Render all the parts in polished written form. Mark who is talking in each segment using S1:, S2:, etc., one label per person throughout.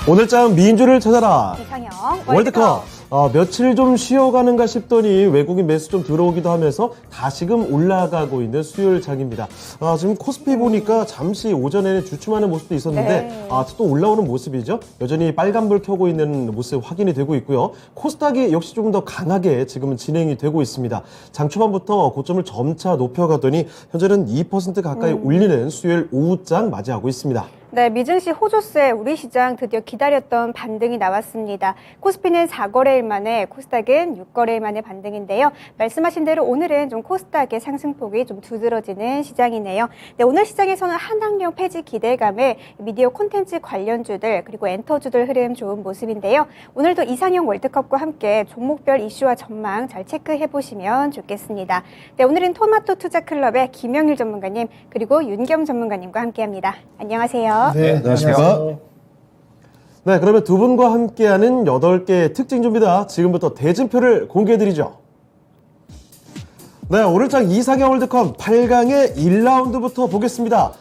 S1: 오늘장 민주를 찾아라.
S2: 이상형
S1: 월드컵. 며칠 좀 쉬어가는가 싶더니 외국인 매수 좀 들어오기도 하면서 다시금 올라가고 있는 수요일장입니다. 지금 코스피 보니까 잠시 오전에는 주춤하는 모습도 있었는데
S2: 네.
S1: 또 올라오는 모습이죠. 여전히 빨간불 켜고 있는 모습 확인이 되고 있고요. 코스닥이 역시 조금 더 강하게 지금은 진행이 되고 있습니다. 장 초반부터 고점을 점차 높여가더니 현재는 2% 가까이 올리는 수요일 오후장 맞이하고 있습니다.
S2: 네, 미증시 호조세 우리 시장 드디어 기다렸던 반등이 나왔습니다. 코스피는 4거래일 만에, 코스닥은 6거래일 만에 반등인데요. 말씀하신 대로 오늘은 좀 코스닥의 상승폭이 좀 두드러지는 시장이네요. 네, 오늘 시장에서는 한학령 폐지 기대감에 미디어 콘텐츠 관련주들 그리고 엔터주들 흐름 좋은 모습인데요. 오늘도 이상형 월드컵과 함께 종목별 이슈와 전망 잘 체크해 보시면 좋겠습니다. 네, 오늘은 토마토 투자클럽의 김영일 전문가님 그리고 윤겸 전문가님과 함께합니다. 안녕하세요.
S1: 네, 안녕하십니까. 네, 그러면 두 분과 함께하는 8개 특징주입니다. 지금부터 대진표를 공개해드리죠. 네, 오늘장 이상형 월드컵 8강의 1라운드부터 보겠습니다.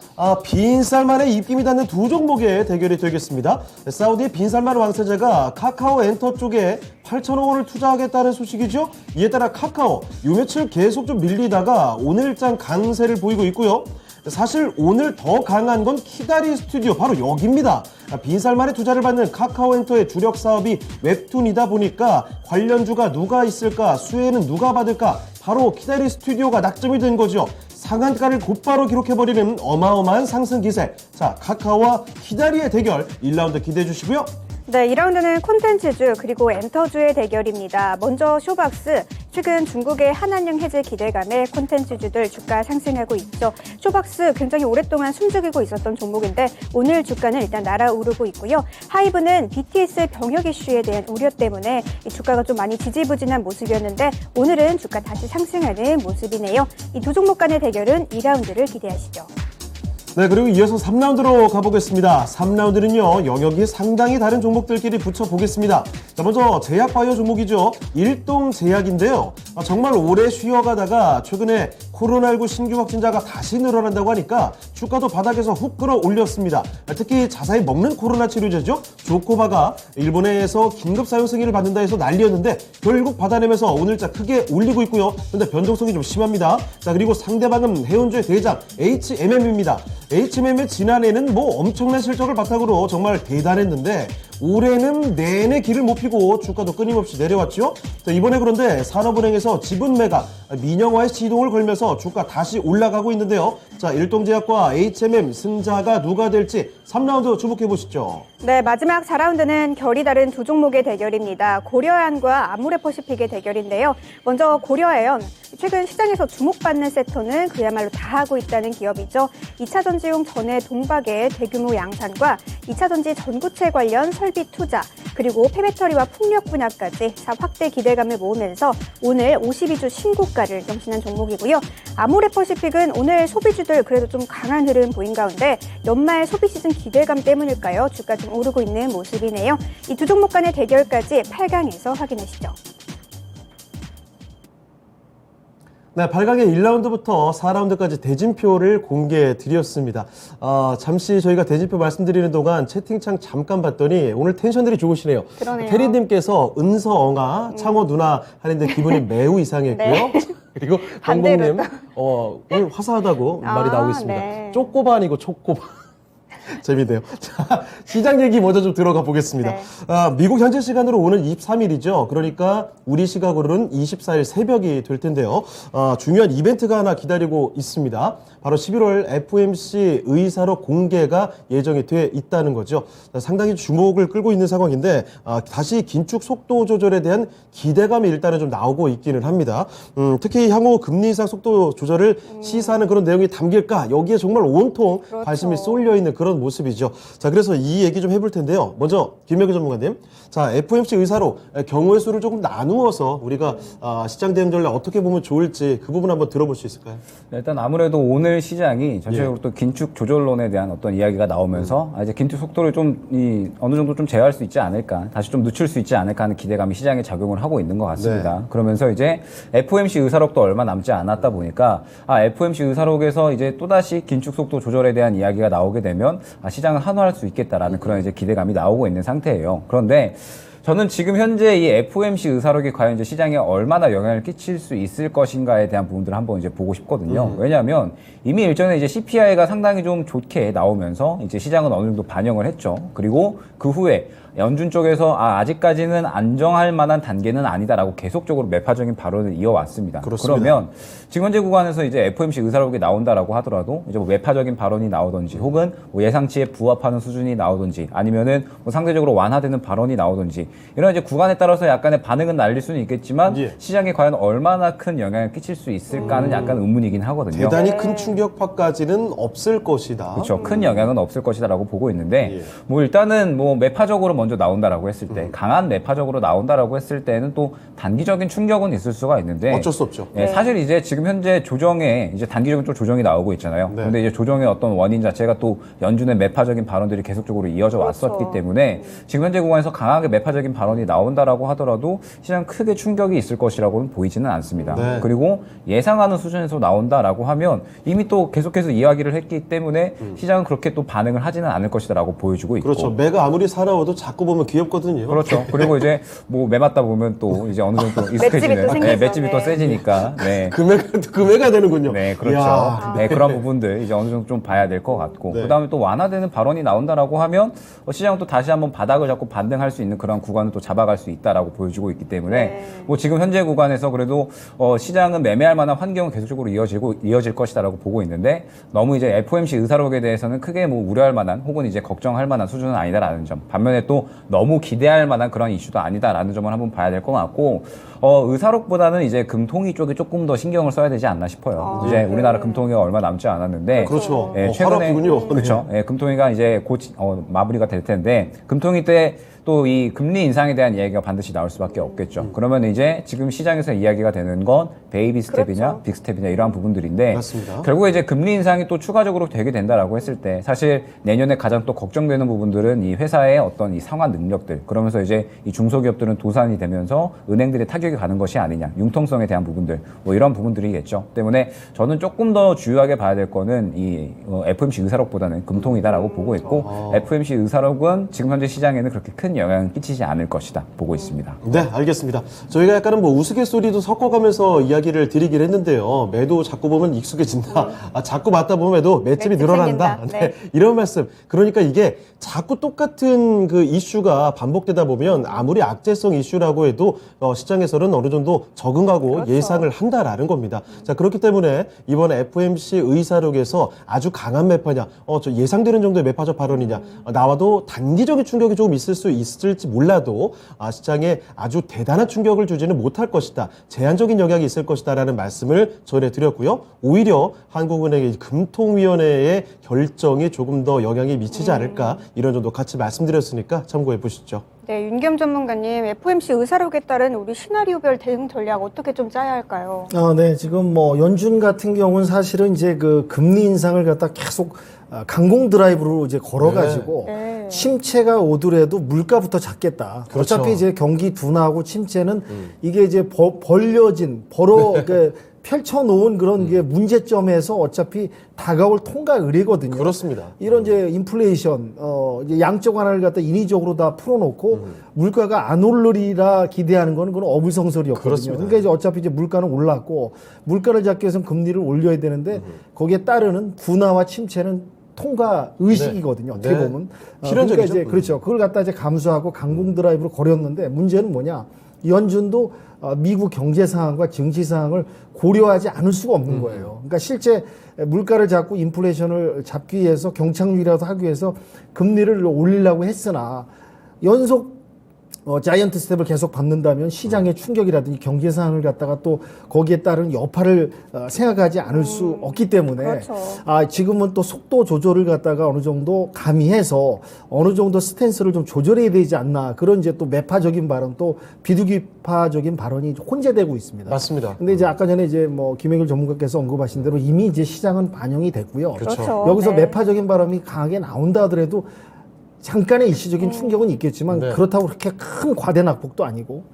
S1: 빈살만의 입김이 닿는 두 종목의 대결이 되겠습니다. 사우디의 빈살만 왕세자가 카카오 엔터 쪽에 8천억 원을 투자하겠다는 소식이죠. 이에 따라 카카오 요 며칠 계속 좀 밀리다가 오늘장 강세를 보이고 있고요. 사실 오늘 더 강한 건 키다리 스튜디오 바로 여기입니다. 빈살만의 투자를 받는 카카오엔터의 주력 사업이 웹툰이다 보니까 관련주가 누가 있을까, 수혜는 누가 받을까, 바로 키다리 스튜디오가 낙점이 된 거죠. 상한가를 곧바로 기록해버리는 어마어마한 상승 기세. 자, 카카오와 키다리의 대결 1라운드 기대해 주시고요.
S2: 네, 2라운드는 콘텐츠주 그리고 엔터주의 대결입니다. 먼저 쇼박스. 최근 중국의 한한령 해제 기대감에 콘텐츠주들 주가 상승하고 있죠. 쇼박스 굉장히 오랫동안 숨죽이고 있었던 종목인데 오늘 주가는 일단 날아오르고 있고요. 하이브는 BTS 병역 이슈에 대한 우려 때문에 이 주가가 좀 많이 지지부진한 모습이었는데 오늘은 주가 다시 상승하는 모습이네요. 이 두 종목 간의 대결은 2라운드를 기대하시죠.
S1: 네, 그리고 이어서 3라운드로 가보겠습니다. 3라운드는요, 영역이 상당히 다른 종목들끼리 붙여보겠습니다. 자, 먼저 제약바이오 종목이죠. 일동제약인데요. 정말 오래 쉬어가다가 최근에 코로나19 신규 확진자가 다시 늘어난다고 하니까 주가도 바닥에서 훅 끌어올렸습니다. 특히 자사히 먹는 코로나 치료제죠. 조코바가 일본에서 긴급 사용 승인을 받는다 해서 난리였는데 결국 받아내면서 오늘자 크게 올리고 있고요. 그런데 변동성이 좀 심합니다. 자, 그리고 상대방은 해운주의 대장 HMM입니다. HMM의 지난해는 뭐 엄청난 실적을 바탕으로 정말 대단했는데 올해는 내내 길을 못 피고 주가도 끊임없이 내려왔죠. 자, 이번에 그런데 산업은행에서 지분 매각, 민영화의 시동을 걸면서 주가 다시 올라가고 있는데요. 자, 일동제약과 HMM 승자가 누가 될지 3라운드 주목해 보시죠.
S2: 네, 마지막 4라운드는 결이 다른 두 종목의 대결입니다. 고려아연과 아모레퍼시픽의 대결인데요. 먼저 고려아연, 최근 시장에서 주목받는 섹터는 그야말로 다 하고 있다는 기업이죠. 2차 전지용 전해 동박의 대규모 양산과 2차 전지 전구체 관련 설비 투자, 그리고 폐배터리와 풍력 분야까지 사업 확대 기대감을 모으면서 오늘 52주 신고가를 경신한 종목이고요. 아모레퍼시픽은 오늘 소비주들 그래도 좀 강한 흐름 보인 가운데 연말 소비 시즌 기대감 때문일까요? 주가 좀 오르고 있는 모습이네요. 이 두 종목 간의 대결까지 8강에서 확인하시죠.
S1: 네, 8강의 1라운드부터 4라운드까지 대진표를 공개해 드렸습니다. 잠시 저희가 대진표 말씀드리는 동안 채팅창 잠깐 봤더니 오늘 텐션들이 좋으시네요.
S2: 그러네요.
S1: 테리님께서 은서엉아, 창호 누나 하는데 기분이 매우 이상했고요.
S2: 네.
S1: 그리고
S2: 반대로
S1: 정봉님 오늘 화사하다고 말이 나오고 있습니다.
S2: 네.
S1: 쪼꼬바 아니고 초꼬바. 재미있네요. 자, 시장 얘기 먼저 좀 들어가 보겠습니다.
S2: 네.
S1: 미국 현재 시간으로 오늘 23일이죠. 그러니까 우리 시각으로는 24일 새벽이 될 텐데요. 중요한 이벤트가 하나 기다리고 있습니다. 바로 11월 FOMC 의사록 공개가 예정이 돼 있다는 거죠. 상당히 주목을 끌고 있는 상황인데 다시 긴축 속도 조절에 대한 기대감이 일단은 좀 나오고 있기는 합니다. 특히 향후 금리 인상 속도 조절을 시사하는 그런 내용이 담길까? 여기에 정말 온통
S2: 그렇죠.
S1: 관심이 쏠려 있는 그런 모습이죠. 자, 그래서 이 얘기 좀 해볼 텐데요. 먼저 김명기 전문가님, 자, FOMC 의사록 경우의 수를 조금 나누어서 우리가 시장 대응 전략 어떻게 보면 좋을지 그 부분 한번 들어볼 수 있을까요?
S3: 네, 일단 아무래도 오늘 시장이 전체적으로 또 긴축 조절론에 대한 어떤 이야기가 나오면서 이제 긴축 속도를 좀 어느 정도 좀 제어할 수 있지 않을까, 다시 좀 늦출 수 있지 않을까 하는 기대감이 시장에 작용을 하고 있는 것 같습니다.
S1: 네.
S3: 그러면서 이제 FOMC 의사록도 얼마 남지 않았다 보니까 FOMC 의사록에서 이제 또다시 긴축 속도 조절에 대한 이야기가 나오게 되면 시장을 한화할 수 있겠다라는 그런 이제 기대감이 나오고 있는 상태예요. 그런데 저는 지금 현재 이 FOMC 의사록이 과연 이제 시장에 얼마나 영향을 끼칠 수 있을 것인가에 대한 부분들을 한번 이제 보고 싶거든요. 왜냐하면 이미 일전에 이제 CPI가 상당히 좀 좋게 나오면서 이제 시장은 어느 정도 반영을 했죠. 그리고 그 후에 연준 쪽에서 아직까지는 안정할 만한 단계는 아니다라고 계속적으로 매파적인 발언을 이어왔습니다.
S1: 그렇습니다.
S3: 그러면 지금 현재 구간에서 이제 FOMC 의사록이 나온다라고 하더라도 이제 뭐 매파적인 발언이 나오든지 혹은 뭐 예상치에 부합하는 수준이 나오든지 아니면은 뭐 상대적으로 완화되는 발언이 나오든지 이런 이제 구간에 따라서 약간의 반응은 날릴 수는 있겠지만
S1: 예.
S3: 시장에 과연 얼마나 큰 영향을 끼칠 수 있을까는 약간 의문이긴 하거든요.
S1: 대단히 큰 충격파까지는 없을 것이다.
S3: 그렇죠. 큰 영향은 없을 것이다라고 보고 있는데
S1: 예.
S3: 뭐 일단은 뭐 매파적으로 먼저 나온다라고 했을 때 강한 매파적으로 나온다라고 했을 때는 또 단기적인 충격은 있을 수가 있는데
S1: 어쩔 수 없죠.
S3: 예, 사실 이제 지금 현재 조정에 이제 단기적인 좀 조정이 나오고 있잖아요.
S1: 네.
S3: 그런데 이제 조정의 어떤 원인 자체가 또 연준의 매파적인 발언들이 계속적으로 이어져 왔었기 때문에 지금 현재 구간에서 강하게 매파적인 발언이 나온다라고 하더라도 시장 크게 충격이 있을 것이라고는 보이지는 않습니다.
S1: 네.
S3: 그리고 예상하는 수준에서 나온다라고 하면 이미 또 계속해서 이야기를 했기 때문에 시장은 그렇게 또 반응을 하지는 않을 것이다라고 보여주고 있고.
S1: 그렇죠. 매가 아무리 살아와도 자꾸 보면 귀엽거든요.
S3: 그렇죠. 그리고 이제 뭐 매맞다 보면 또 이제 어느 정도 익숙해지는
S2: 맷집이 또 생기죠.
S3: 맷집이 또
S2: 네.
S3: 세지니까. 네.
S1: 금해가 되는군요.
S3: 네, 그렇죠.
S1: 이야.
S3: 네, 그런 부분들 이제 어느 정도 좀 봐야 될 것 같고,
S1: 네.
S3: 그다음에 또 완화되는 발언이 나온다라고 하면 시장은 또 다시 한번 바닥을 잡고 반등할 수 있는 그런 구간을 또 잡아갈 수 있다라고 보여주고 있기 때문에
S2: 네.
S3: 뭐 지금 현재 구간에서 그래도 시장은 매매할 만한 환경은 계속적으로 이어질 것이다라고 보고 있는데 너무 이제 FOMC 의사록에 대해서는 크게 뭐 우려할 만한 혹은 이제 걱정할 만한 수준은 아니다라는 점. 반면에 또 너무 기대할 만한 그런 이슈도 아니다라는 점을 한번 봐야 될 것 같고. 의사록보다는 이제 금통위 쪽에 조금 더 신경을 써야 되지 않나 싶어요. 이제 우리나라 금통위가 얼마 남지 않았는데.
S1: 그렇죠.
S3: 예,
S1: 화났군요.
S3: 그렇죠. 예, 금통위가 이제 곧 마무리가 될 텐데 금통위 때 또 이 금리 인상에 대한 이야기가 반드시 나올 수밖에 없겠죠. 그러면 이제 지금 시장에서 이야기가 되는 건 베이비 스텝이냐
S2: 그렇죠.
S3: 빅 스텝이냐 이러한 부분들인데
S1: 맞습니다.
S3: 결국에 이제 금리 인상이 또 추가적으로 되게 된다라고 했을 때 사실 내년에 가장 또 걱정되는 부분들은 이 회사의 어떤 이 상환 능력들 그러면서 이제 이 중소기업들은 도산이 되면서 은행들의 타격이 가는 것이 아니냐 융통성에 대한 부분들 뭐 이런 부분들이겠죠. 때문에 저는 조금 더 주요하게 봐야 될 거는 이 FOMC 의사록보다는 금통이다라고 보고 있고 FOMC 의사록은 지금 현재 시장에는 그렇게 큰 영향을 끼치지 않을 것이다 보고 있습니다.
S1: 네, 알겠습니다. 저희가 약간은 뭐 우스갯소리도 섞어가면서 이야기를 드리긴 했는데요. 매도 자꾸 보면 익숙해진다. 자꾸 맞다 보면도 맷집이
S2: 맷집
S1: 늘어난다.
S2: 생긴다.
S1: 네,
S2: 네.
S1: 이런 말씀. 그러니까 이게 자꾸 똑같은 그 이슈가 반복되다 보면 아무리 악재성 이슈라고 해도 시장에서는 어느 정도 적응하고
S2: 그렇죠.
S1: 예상을 한다라는 겁니다. 자, 그렇기 때문에 이번 FOMC 의사록에서 아주 강한 매파냐, 저 예상되는 정도의 매파적 발언이냐, 나와도 단기적인 충격이 조금 있을지 몰라도 시장에 아주 대단한 충격을 주지는 못할 것이다. 제한적인 영향이 있을 것이다라는 말씀을 전해드렸고요. 오히려 한국은행의 금통위원회의 결정이 조금 더 영향이 미치지 않을까 이런 정도 같이 말씀드렸으니까 참고해 보시죠.
S2: 네, 윤겸 전문가님, FOMC 의사록에 따른 우리 시나리오별 대응 전략 어떻게 좀 짜야 할까요?
S4: 네. 지금 뭐 연준 같은 경우는 사실은 이제 그 금리 인상을 갖다 계속 강공 드라이브로 이제 걸어가지고
S2: 네.
S4: 침체가 오더라도 물가부터 잡겠다.
S1: 그렇죠.
S4: 어차피 이제 경기 둔화하고 침체는 이게 이제 펼쳐놓은 그런 게 문제점에서 어차피 다가올 통과 의례거든요.
S1: 그렇습니다.
S4: 이런 이제 인플레이션, 이제 양적 완화를 갖다 인위적으로 다 풀어놓고 물가가 안 오르리라 기대하는 거는 그건 어불성설이었거든요.
S1: 그렇습니다.
S4: 그러니까 이제 어차피 이제 물가는 올랐고 물가를 잡기 위해서는 금리를 올려야 되는데 거기에 따르는 둔화와 침체는 통과 의식이거든요. 어떻게
S1: 네.
S4: 보면.
S1: 필연적이죠.
S4: 그러니까 이제 그렇죠. 그걸 갖다 이제 감수하고 강공 드라이브로 걸었는데 문제는 뭐냐? 연준도 미국 경제 상황과 증시 상황을 고려하지 않을 수가 없는 거예요. 그러니까 실제 물가를 잡고 인플레이션을 잡기 위해서 경착륙이라도 하기 위해서 금리를 올리려고 했으나 연속 자이언트 스텝을 계속 밟는다면 시장의 충격이라든지 경제 상황을 갖다가 또 거기에 따른 여파를 생각하지 않을 수 없기 때문에
S2: 그렇죠.
S4: 지금은 또 속도 조절을 갖다가 어느 정도 가미해서 어느 정도 스탠스를 좀 조절해야 되지 않나 그런 이제 또 매파적인 발언 또 비둘기파적인 발언이 혼재되고 있습니다.
S1: 맞습니다.
S4: 근데 이제 아까 전에 이제 뭐 김혜길 전문가께서 언급하신 대로 이미 이제 시장은 반영이 됐고요.
S2: 그렇죠.
S4: 여기서
S2: 네.
S4: 매파적인 발언이 강하게 나온다 하더라도 잠깐의 일시적인 충격은 있겠지만
S1: 네.
S4: 그렇다고 그렇게 큰 과대 낙폭도 아니고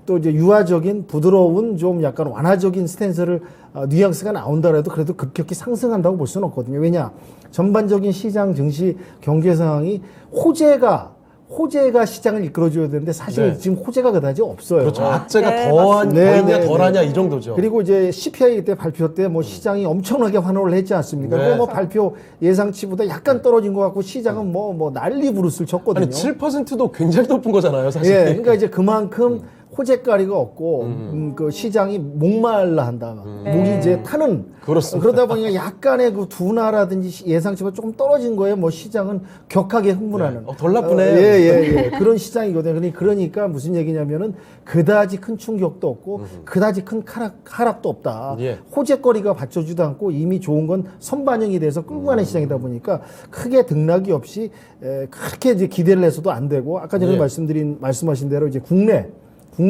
S4: 또 이제 유화적인 부드러운 좀 약간 완화적인 스탠스를 뉘앙스가 나온다라도 그래도 급격히 상승한다고 볼 수는 없거든요. 왜냐 전반적인 시장 증시 경제 상황이 호재가 시장을 이끌어줘야 되는데 사실
S1: 네.
S4: 지금 호재가 그다지 없어요.
S1: 그렇죠. 악재가
S2: 네,
S1: 더하냐
S4: 네,
S1: 덜하냐 이 정도죠.
S4: 그리고 이제 CPI 때 발표 때 뭐 시장이 엄청나게 환호를 했지 않습니까?
S1: 네.
S4: 그래 뭐 발표 예상치보다 약간 떨어진 것 같고 시장은 뭐 난리 부르스를 쳤거든요.
S1: 아니 7%도 굉장히 높은 거잖아요, 사실.
S4: 예, 그러니까 이제 그만큼 호재거리가 없고 그 시장이 목말라 한다. 목이 이제 타는
S1: 그렇습니다.
S4: 그러다 보니까 약간의 그 둔화라든지 예상치보다 조금 떨어진 거에 뭐 시장은 격하게 흥분하는.
S1: 덜 나쁘네요.
S4: 예. 그런 시장이거든요. 그러니까 무슨 얘기냐면은 그다지 큰 충격도 없고 그다지 큰 하락도 없다.
S1: 예.
S4: 호재거리가 받쳐주지도 않고 이미 좋은 건 선반영이 돼서 끌고 가는 시장이다 보니까 크게 등락이 없이 그렇게 이제 기대를 해서도 안 되고 아까 전에
S1: 예.
S4: 말씀하신 대로 이제 국내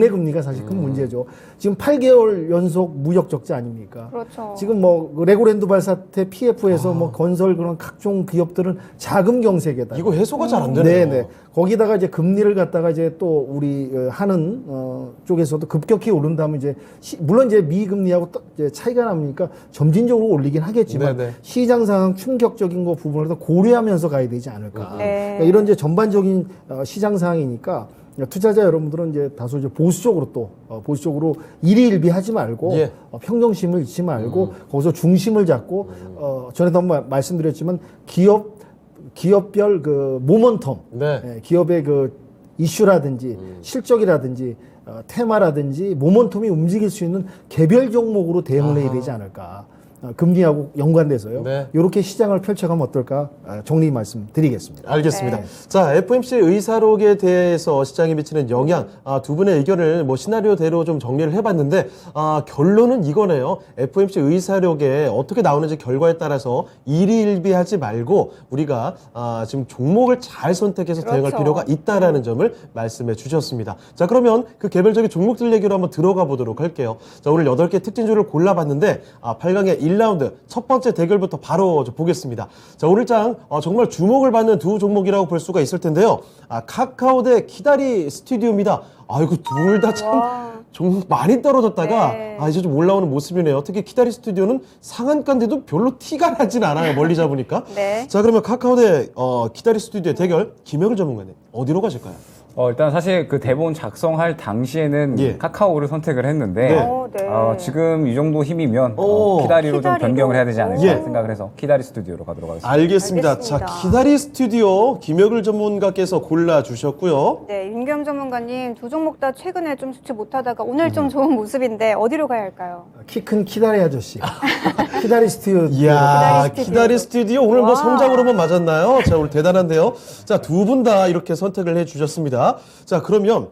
S4: 금리가 사실 큰 문제죠. 지금 8개월 연속 무역 적자 아닙니까?
S2: 그렇죠.
S4: 지금 뭐 레고랜드발 사태, PF에서 뭐 건설 그런 각종 기업들은 자금 경색에다.
S1: 이거 해소가 잘 안 되네요.
S4: 네네. 거기다가 이제 금리를 갖다가 이제 또 우리 하는 쪽에서도 급격히 오른다면 이제 물론 이제 미금리하고 이제 차이가 나니까 점진적으로 올리긴 하겠지만
S1: 네네.
S4: 시장 상황 충격적인 거 부분을 더 고려하면서 가야 되지 않을까.
S2: 네.
S4: 그러니까 이런 이제 전반적인 시장 상황이니까. 투자자 여러분들은 이제 다소 이제 보수적으로 일희일비하지 말고
S1: 예.
S4: 평정심을 잃지 말고 거기서 중심을 잡고 전에도 한번 말씀드렸지만 기업별 그 모멘텀,
S1: 네.
S4: 기업의 그 이슈라든지 실적이라든지 테마라든지 모멘텀이 움직일 수 있는 개별 종목으로 대응을 해야 되지 않을까. 금리하고 연관돼서요.
S1: 네.
S4: 이렇게 시장을 펼쳐가면 어떨까 정리 말씀드리겠습니다.
S1: 알겠습니다. 자, FOMC 의사록에 대해서 시장에 미치는 영향, 두 분의 의견을 뭐 시나리오대로 좀 정리를 해봤는데, 결론은 이거네요. FOMC 의사록에 어떻게 나오는지 결과에 따라서 일희일비하지 말고 우리가 지금 종목을 잘 선택해서 대응할
S2: 그렇죠.
S1: 필요가 있다라는 점을 말씀해 주셨습니다. 자, 그러면 그 개별적인 종목들 얘기로 한번 들어가 보도록 할게요. 자, 오늘 8개 특징주를 골라봤는데, 8강의 1라운드 첫 번째 대결부터 바로 보겠습니다. 자, 오늘 장 정말 주목을 받는 두 종목이라고 볼 수가 있을 텐데요. 카카오 대 키다리 스튜디오입니다. 이거 둘 다 참 종목 많이 떨어졌다가
S2: 네.
S1: 이제 좀 올라오는 모습이네요. 특히 키다리 스튜디오는 상한가인데도 별로 티가 나진 않아요. 멀리 잡으니까.
S2: 네.
S1: 자, 그러면 카카오 대 키다리 스튜디오의 대결, 김혁일 전문가님 어디로 가실까요?
S3: 일단 사실 그 대본 작성할 당시에는
S1: 예.
S3: 카카오를 선택을 했는데
S2: 네.
S3: 지금 이 정도 힘이면
S1: 오.
S3: 키다리로 좀
S2: 키다리로.
S3: 변경을 해야 되지 않을까
S1: 예.
S3: 생각을 해서 키다리 스튜디오로 가도록 하겠습니다.
S1: 알겠습니다.
S2: 알겠습니다.
S1: 자, 키다리 스튜디오 김혁일 전문가께서 골라주셨고요.
S2: 네, 윤겸 전문가님 두 종목 다 최근에 좀 수치 못하다가 오늘 좀 좋은 모습인데 어디로 가야 할까요?
S4: 키 큰 키다리 아저씨. 키다리 스튜디오.
S1: 이야,
S2: 키다리
S1: 키다리 스튜디오 오늘 뭐
S2: 와.
S1: 성장으로만 맞았나요? 자, 오늘 대단한데요. 자, 두 분 다 이렇게 선택을 해주셨습니다. 자, 그러면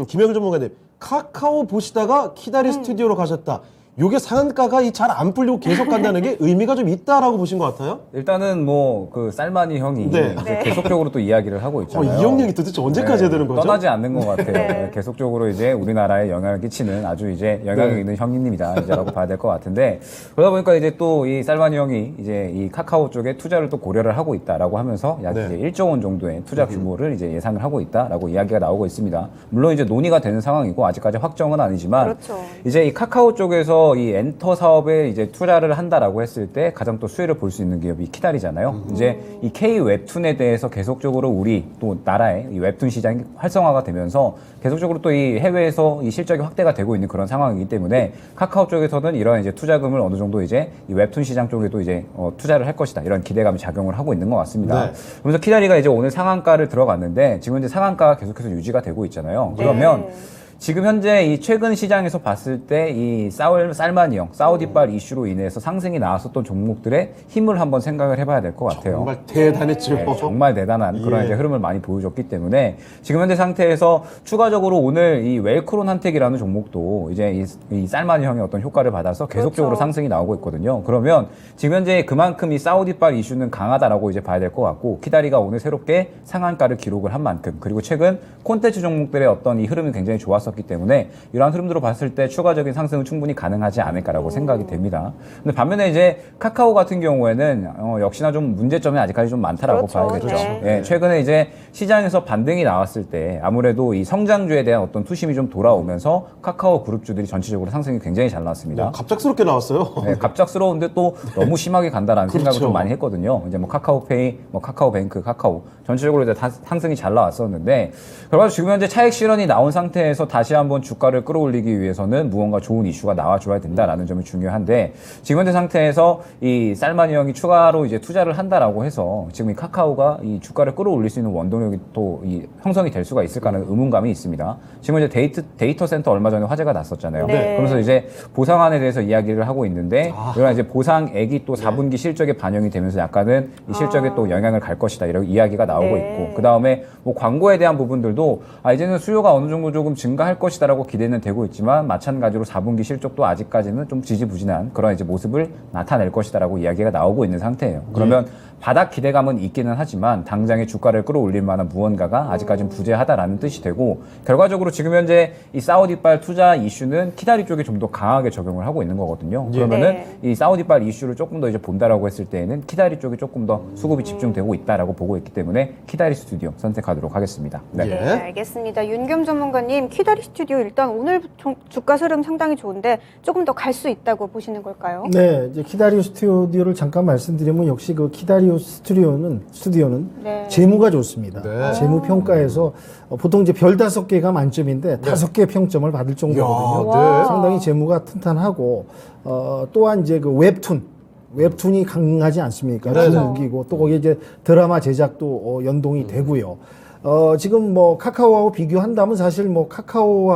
S1: 김영일 전문가님, 카카오 보시다가 키다리 스튜디오로 가셨다. 요게 상한가가 잘 안 풀리고 계속 간다는 게 의미가 좀 있다라고 보신 것 같아요?
S3: 일단은 뭐 그 쌀마니 형이
S1: 네.
S3: 이제 계속적으로 또 이야기를 하고 있잖아요.
S1: 이 형님이 도대체 언제까지 해야 되는 거죠?
S3: 떠나지 않는 것 같아요.
S2: 네.
S3: 계속적으로 이제 우리나라에 영향을 끼치는 아주 이제 영향력 있는 형님이다 이제라고 봐야 될 것 같은데 그러다 보니까 이제 또 이 쌀마니 형이 이제 이 카카오 쪽에 투자를 또 고려를 하고 있다라고 하면서 약
S1: 네.
S3: 이제 1조 원 정도의 투자 규모를 이제 예상을 하고 있다라고 이야기가 나오고 있습니다. 물론 이제 논의가 되는 상황이고 아직까지 확정은 아니지만
S2: 그렇죠.
S3: 이제 이 카카오 쪽에서 이 엔터 사업에 이제 투자를 한다라고 했을 때 가장 또 수혜를 볼 수 있는 기업이 키다리잖아요. 이제 이 K 웹툰에 대해서 계속적으로 우리 또 나라의 이 웹툰 시장이 활성화가 되면서 계속적으로 또 이 해외에서 이 실적이 확대가 되고 있는 그런 상황이기 때문에 카카오 쪽에서는 이런 이제 투자금을 어느 정도 이제 이 웹툰 시장 쪽에도 이제 투자를 할 것이다 이런 기대감이 작용을 하고 있는 것 같습니다.
S1: 네.
S3: 그러면서 키다리가 이제 오늘 상한가를 들어갔는데 지금 이제 상한가가 계속해서 유지가 되고 있잖아요. 그러면
S2: 네.
S3: 지금 현재 이 최근 시장에서 봤을 때 이 쌀마니형, 사우디발 이슈로 인해서 상승이 나왔었던 종목들의 힘을 한번 생각을 해봐야 될 것 같아요.
S1: 정말 대단했죠.
S3: 네, 정말 대단한 그런
S1: 예.
S3: 이제 흐름을 많이 보여줬기 때문에 지금 현재 상태에서 추가적으로 오늘 이 웰크론 한택이라는 종목도 이제 이 쌀마니형의 어떤 효과를 받아서 계속적으로
S2: 그렇죠.
S3: 상승이 나오고 있거든요. 그러면 지금 현재 그만큼 이 사우디발 이슈는 강하다라고 이제 봐야 될 것 같고 키다리가 오늘 새롭게 상한가를 기록을 한 만큼 그리고 최근 콘텐츠 종목들의 어떤 이 흐름이 굉장히 좋았었 나왔었기 때문에 이러한 흐름들로 봤을 때 추가적인 상승은 충분히 가능하지 않을까라고 생각이 됩니다. 근데 반면에 이제 카카오 같은 경우에는 역시나 좀 문제점이 아직까지 좀 많다라고
S2: 그렇죠.
S3: 봐야겠죠.
S2: 네.
S3: 예, 최근에 이제 시장에서 반등이 나왔을 때 아무래도 이 성장주에 대한 어떤 투심이 좀 돌아오면서 카카오 그룹주들이 전체적으로 상승이 굉장히 잘 나왔습니다.
S1: 갑작스럽게 나왔어요.
S3: 네, 갑작스러운데 또 너무 심하게 간다라는 생각을
S1: 그렇죠.
S3: 좀 많이 했거든요. 이제 뭐 카카오페이, 뭐 카카오뱅크, 카카오 전체적으로 이제 상승이 잘 나왔었는데 결과적으로 지금 현재 차익 실현이 나온 상태에서 다시 한번 주가를 끌어올리기 위해서는 무언가 좋은 이슈가 나와줘야 된다라는 점이 중요한데 지금 현재 상태에서 이 살마니 형이 추가로 이제 투자를 한다라고 해서 지금 이 카카오가 이 주가를 끌어올릴 수 있는 원동력이 또 이 형성이 될 수가 있을까라는 의문감이 있습니다. 지금 이제 데이터 센터 얼마 전에 화제가 났었잖아요.
S2: 네.
S3: 그러면서 이제 보상안에 대해서 이야기를 하고 있는데 이런 이제 보상액이 또 4분기 실적에 반영이 되면서 약간은 이 실적에 또 영향을 갈 것이다 이런 이야기가 나오고
S2: 네.
S3: 있고 그 다음에 뭐 광고에 대한 부분들도 이제는 수요가 어느 정도 조금 증가할 것이다라고 기대는 되고 있지만 마찬가지로 4분기 실적도 아직까지는 좀 지지부진한 그런 이제 모습을 나타낼 것이다라고 이야기가 나오고 있는 상태예요. 그러면 바닥 기대감은 있기는 하지만 당장의 주가를 끌어올릴 만한 무언가가 아직까지는 부재하다라는 뜻이 되고 결과적으로 지금 현재 이 사우디발 투자 이슈는 키다리 쪽에 좀 더 강하게 적용을 하고 있는 거거든요. 그러면은
S2: 네.
S3: 이 사우디발 이슈를 조금 더 이제 본다라고 했을 때에는 키다리 쪽에 조금 더 수급이 집중되고 있다라고 보고 있기 때문에 키다리 스튜디오 선택하도록 하겠습니다. 네.
S2: 네, 알겠습니다. 윤겸 전문가님, 키다리 스튜디오 일단 오늘 주가 흐름 상당히 좋은데 조금 더 갈 수 있다고 보시는 걸까요?
S4: 네, 이제 키다리오 스튜디오를 잠깐 말씀드리면 역시 그 키다리오 스튜디오는
S2: 네.
S4: 재무가 좋습니다.
S1: 네.
S4: 재무 평가에서 보통 이제 별 5개가 만점인데 5개 평점을 받을 정도거든요.
S1: 야, 네.
S4: 상당히 재무가 튼튼하고 또한 이제 그 웹툰이 강하지 않습니까?
S1: 네.
S4: 중국이고 또 거기에 이제 드라마 제작도 연동이 되고요. 지금 뭐 카카오하고 비교한다면 사실 뭐 카카오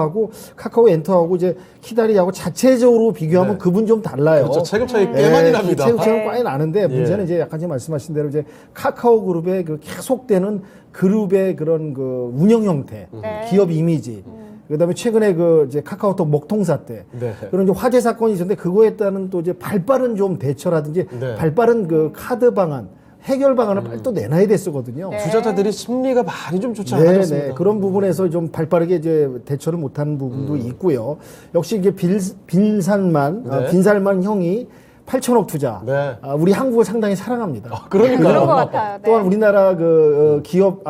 S4: 엔터하고 이제 키다리하고 자체적으로 비교하면
S1: 네.
S4: 그분 좀 달라요.
S1: 그렇죠. 체급 차이 꽤 많이 납니다.
S4: 체급 차이는
S2: 네.
S4: 많이 나는데 문제는 이제 약간 지금 말씀하신 대로 이제 카카오 그룹의 그 계속되는 그룹의 그런 그 운영 형태,
S2: 네.
S4: 기업 이미지. 그다음에 최근에 그 이제 카카오톡 먹통사 때
S1: 네.
S4: 그런 좀 화제 사건이 있었는데 그거에 따른 또 이제 발빠른 좀 대처라든지
S1: 네.
S4: 발빠른 그 카드 방안, 해결 방안을 빨리 또 내놔야 됐었거든요.
S2: 네.
S1: 투자자들이 심리가 많이 좀 좋지
S4: 네,
S1: 않았습니다.
S4: 네. 그런 부분에서 좀 발빠르게 이제 대처를 못하는 부분도 있고요. 역시 이게 빈살만 형이 8천억 투자.
S1: 네.
S4: 우리 한국을 상당히 사랑합니다.
S1: 그러니까요.
S2: 그런 것 같아요. 네.
S4: 또한 우리나라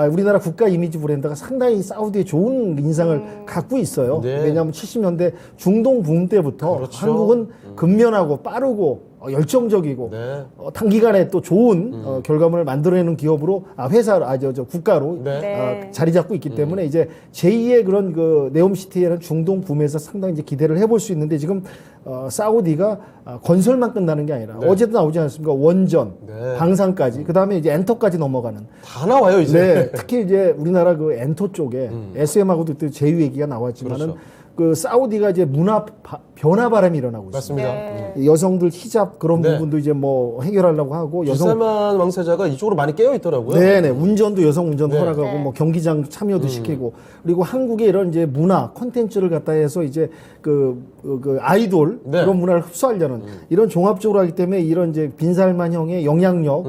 S4: 우리나라 국가 이미지 브랜드가 상당히 사우디에 좋은 인상을 갖고 있어요.
S1: 네.
S4: 왜냐하면 70년대 중동 붐 때부터
S1: 그렇죠.
S4: 한국은 근면하고 빠르고 열정적이고
S1: 네.
S4: 단기간에 또 좋은 결과물을 만들어내는 기업으로 국가로
S2: 네.
S4: 자리 잡고 있기 때문에 이제 제2의 그런 그 네옴시티에는 중동 붐에서 상당히 이제 기대를 해볼 수 있는데 지금 사우디가 건설만 끝나는 게 아니라
S1: 네.
S4: 어제도 나오지 않습니까? 원전,
S1: 네.
S4: 방산까지 그 다음에 이제 엔터까지 넘어가는.
S1: 다 나와요 이제.
S4: 네, 특히 이제 우리나라 그 엔터 쪽에 SM하고도 또 제휴 얘기가 나왔지만은
S1: 그렇죠.
S4: 그 사우디가 이제 문화 변화 바람이 일어나고 있습니다.
S1: 맞습니다.
S2: 네.
S4: 여성들 히잡 그런
S1: 네.
S4: 부분도 이제 뭐 해결하려고 하고
S1: 빈살만 왕세자가 이쪽으로 많이 깨어 있더라고요.
S4: 네네 운전도 여성 운전
S1: 네.
S4: 허락하고
S2: 네.
S4: 뭐 경기장 참여도 시키고 그리고 한국의 이런 이제 문화 콘텐츠를 갖다 해서 이제 그 아이돌
S1: 네.
S4: 그런 문화를 흡수하려는 이런 종합적으로 하기 때문에 이런 이제 빈살만형의 영향력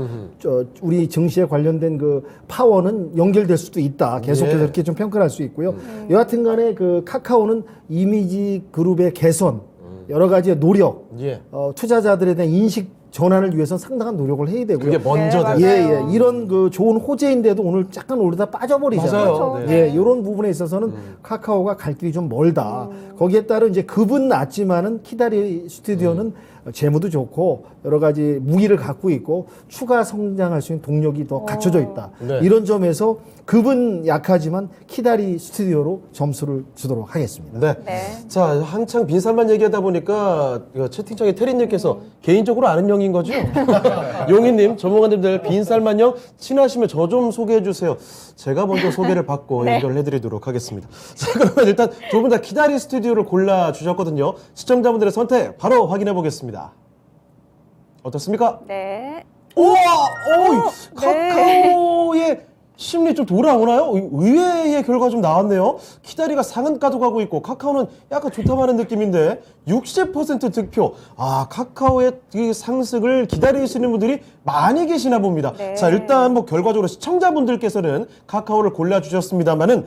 S4: 우리 증시에 관련된 그 파워는 연결될 수도 있다 계속해서
S1: 예.
S4: 이렇게 좀 평가를 할 수 있고요. 여하튼간에 그 카카오는 이미지 그룹의 개선 여러 가지의 노력
S1: 예.
S4: 투자자들에 대한 인식 전환을 위해서 상당한 노력을 해야 되고요.
S1: 그게 먼저
S2: 네,
S1: 돼요.
S2: 맞아요.
S4: 이런 그 좋은 호재인데도 오늘 잠깐 오르다 빠져버리잖아요.
S1: 맞아요.
S2: 그렇죠.
S1: 네.
S4: 예, 이런 부분에 있어서는 카카오가 갈 길이 좀 멀다. 거기에 따른 이제 급은 낮지만은 키다리 스튜디오는 재무도 좋고 여러 가지 무기를 갖고 있고 추가 성장할 수 있는 동력이 더 갖춰져 있다.
S1: 네.
S4: 이런 점에서 급은 약하지만 키다리 스튜디오로 점수를 주도록 하겠습니다.
S1: 네.
S2: 네.
S1: 자, 한창 빈살만 얘기하다 보니까 이거 채팅창에 태린님께서 개인적으로 아는 형인 거죠? 용희님, 전문가님들 빈살만 형 친하시면 저 좀 소개해 주세요. 제가 먼저 소개를 받고 연결을 해드리도록 하겠습니다. 자, 그러면 일단 두 분 다 키다리 스튜디오를 골라 주셨거든요. 시청자분들의 선택 바로 확인해 보겠습니다. 어떻습니까?
S2: 네.
S1: 우와! 오!
S2: 네.
S1: 카카오의 심리 좀 돌아오나요? 의외의 결과 좀 나왔네요. 키다리가 상한가도 가고 있고 카카오는 약간 좋다고 하는 느낌인데 60% 득표. 아, 카카오의 이 상승을 기다리시는 분들이 많이 계시나 봅니다.
S2: 네.
S1: 자, 일단 뭐 결과적으로 시청자분들께서는 카카오를 골라주셨습니다만은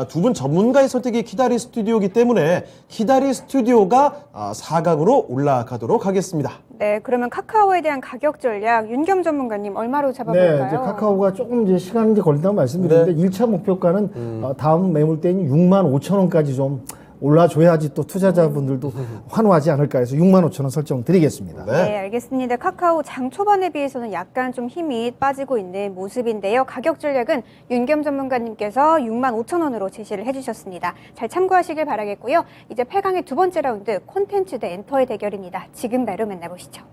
S1: 두 분 전문가의 선택이 키다리 스튜디오이기 때문에 키다리 스튜디오가 4강으로 올라가도록 하겠습니다.
S2: 네, 그러면 카카오에 대한 가격 전략 윤겸 전문가님 얼마로
S4: 네,
S2: 잡아볼까요?
S4: 이제 카카오가 조금 이제 시간이 걸린다고 말씀드렸는데 일 1차 목표가는 다음 매물대인 6만 5천 원까지 좀 올라줘야지 또 투자자분들도 환호하지 않을까 해서 6만 5천 원 설정드리겠습니다.
S2: 네, 알겠습니다. 카카오 장 초반에 비해서는 약간 좀 힘이 빠지고 있는 모습인데요. 가격 전략은 윤겸 전문가님께서 6만 5천 원으로 제시를 해주셨습니다. 잘 참고하시길 바라겠고요. 이제 8강의 두 번째 라운드 콘텐츠 대 엔터의 대결입니다. 지금 바로 만나보시죠.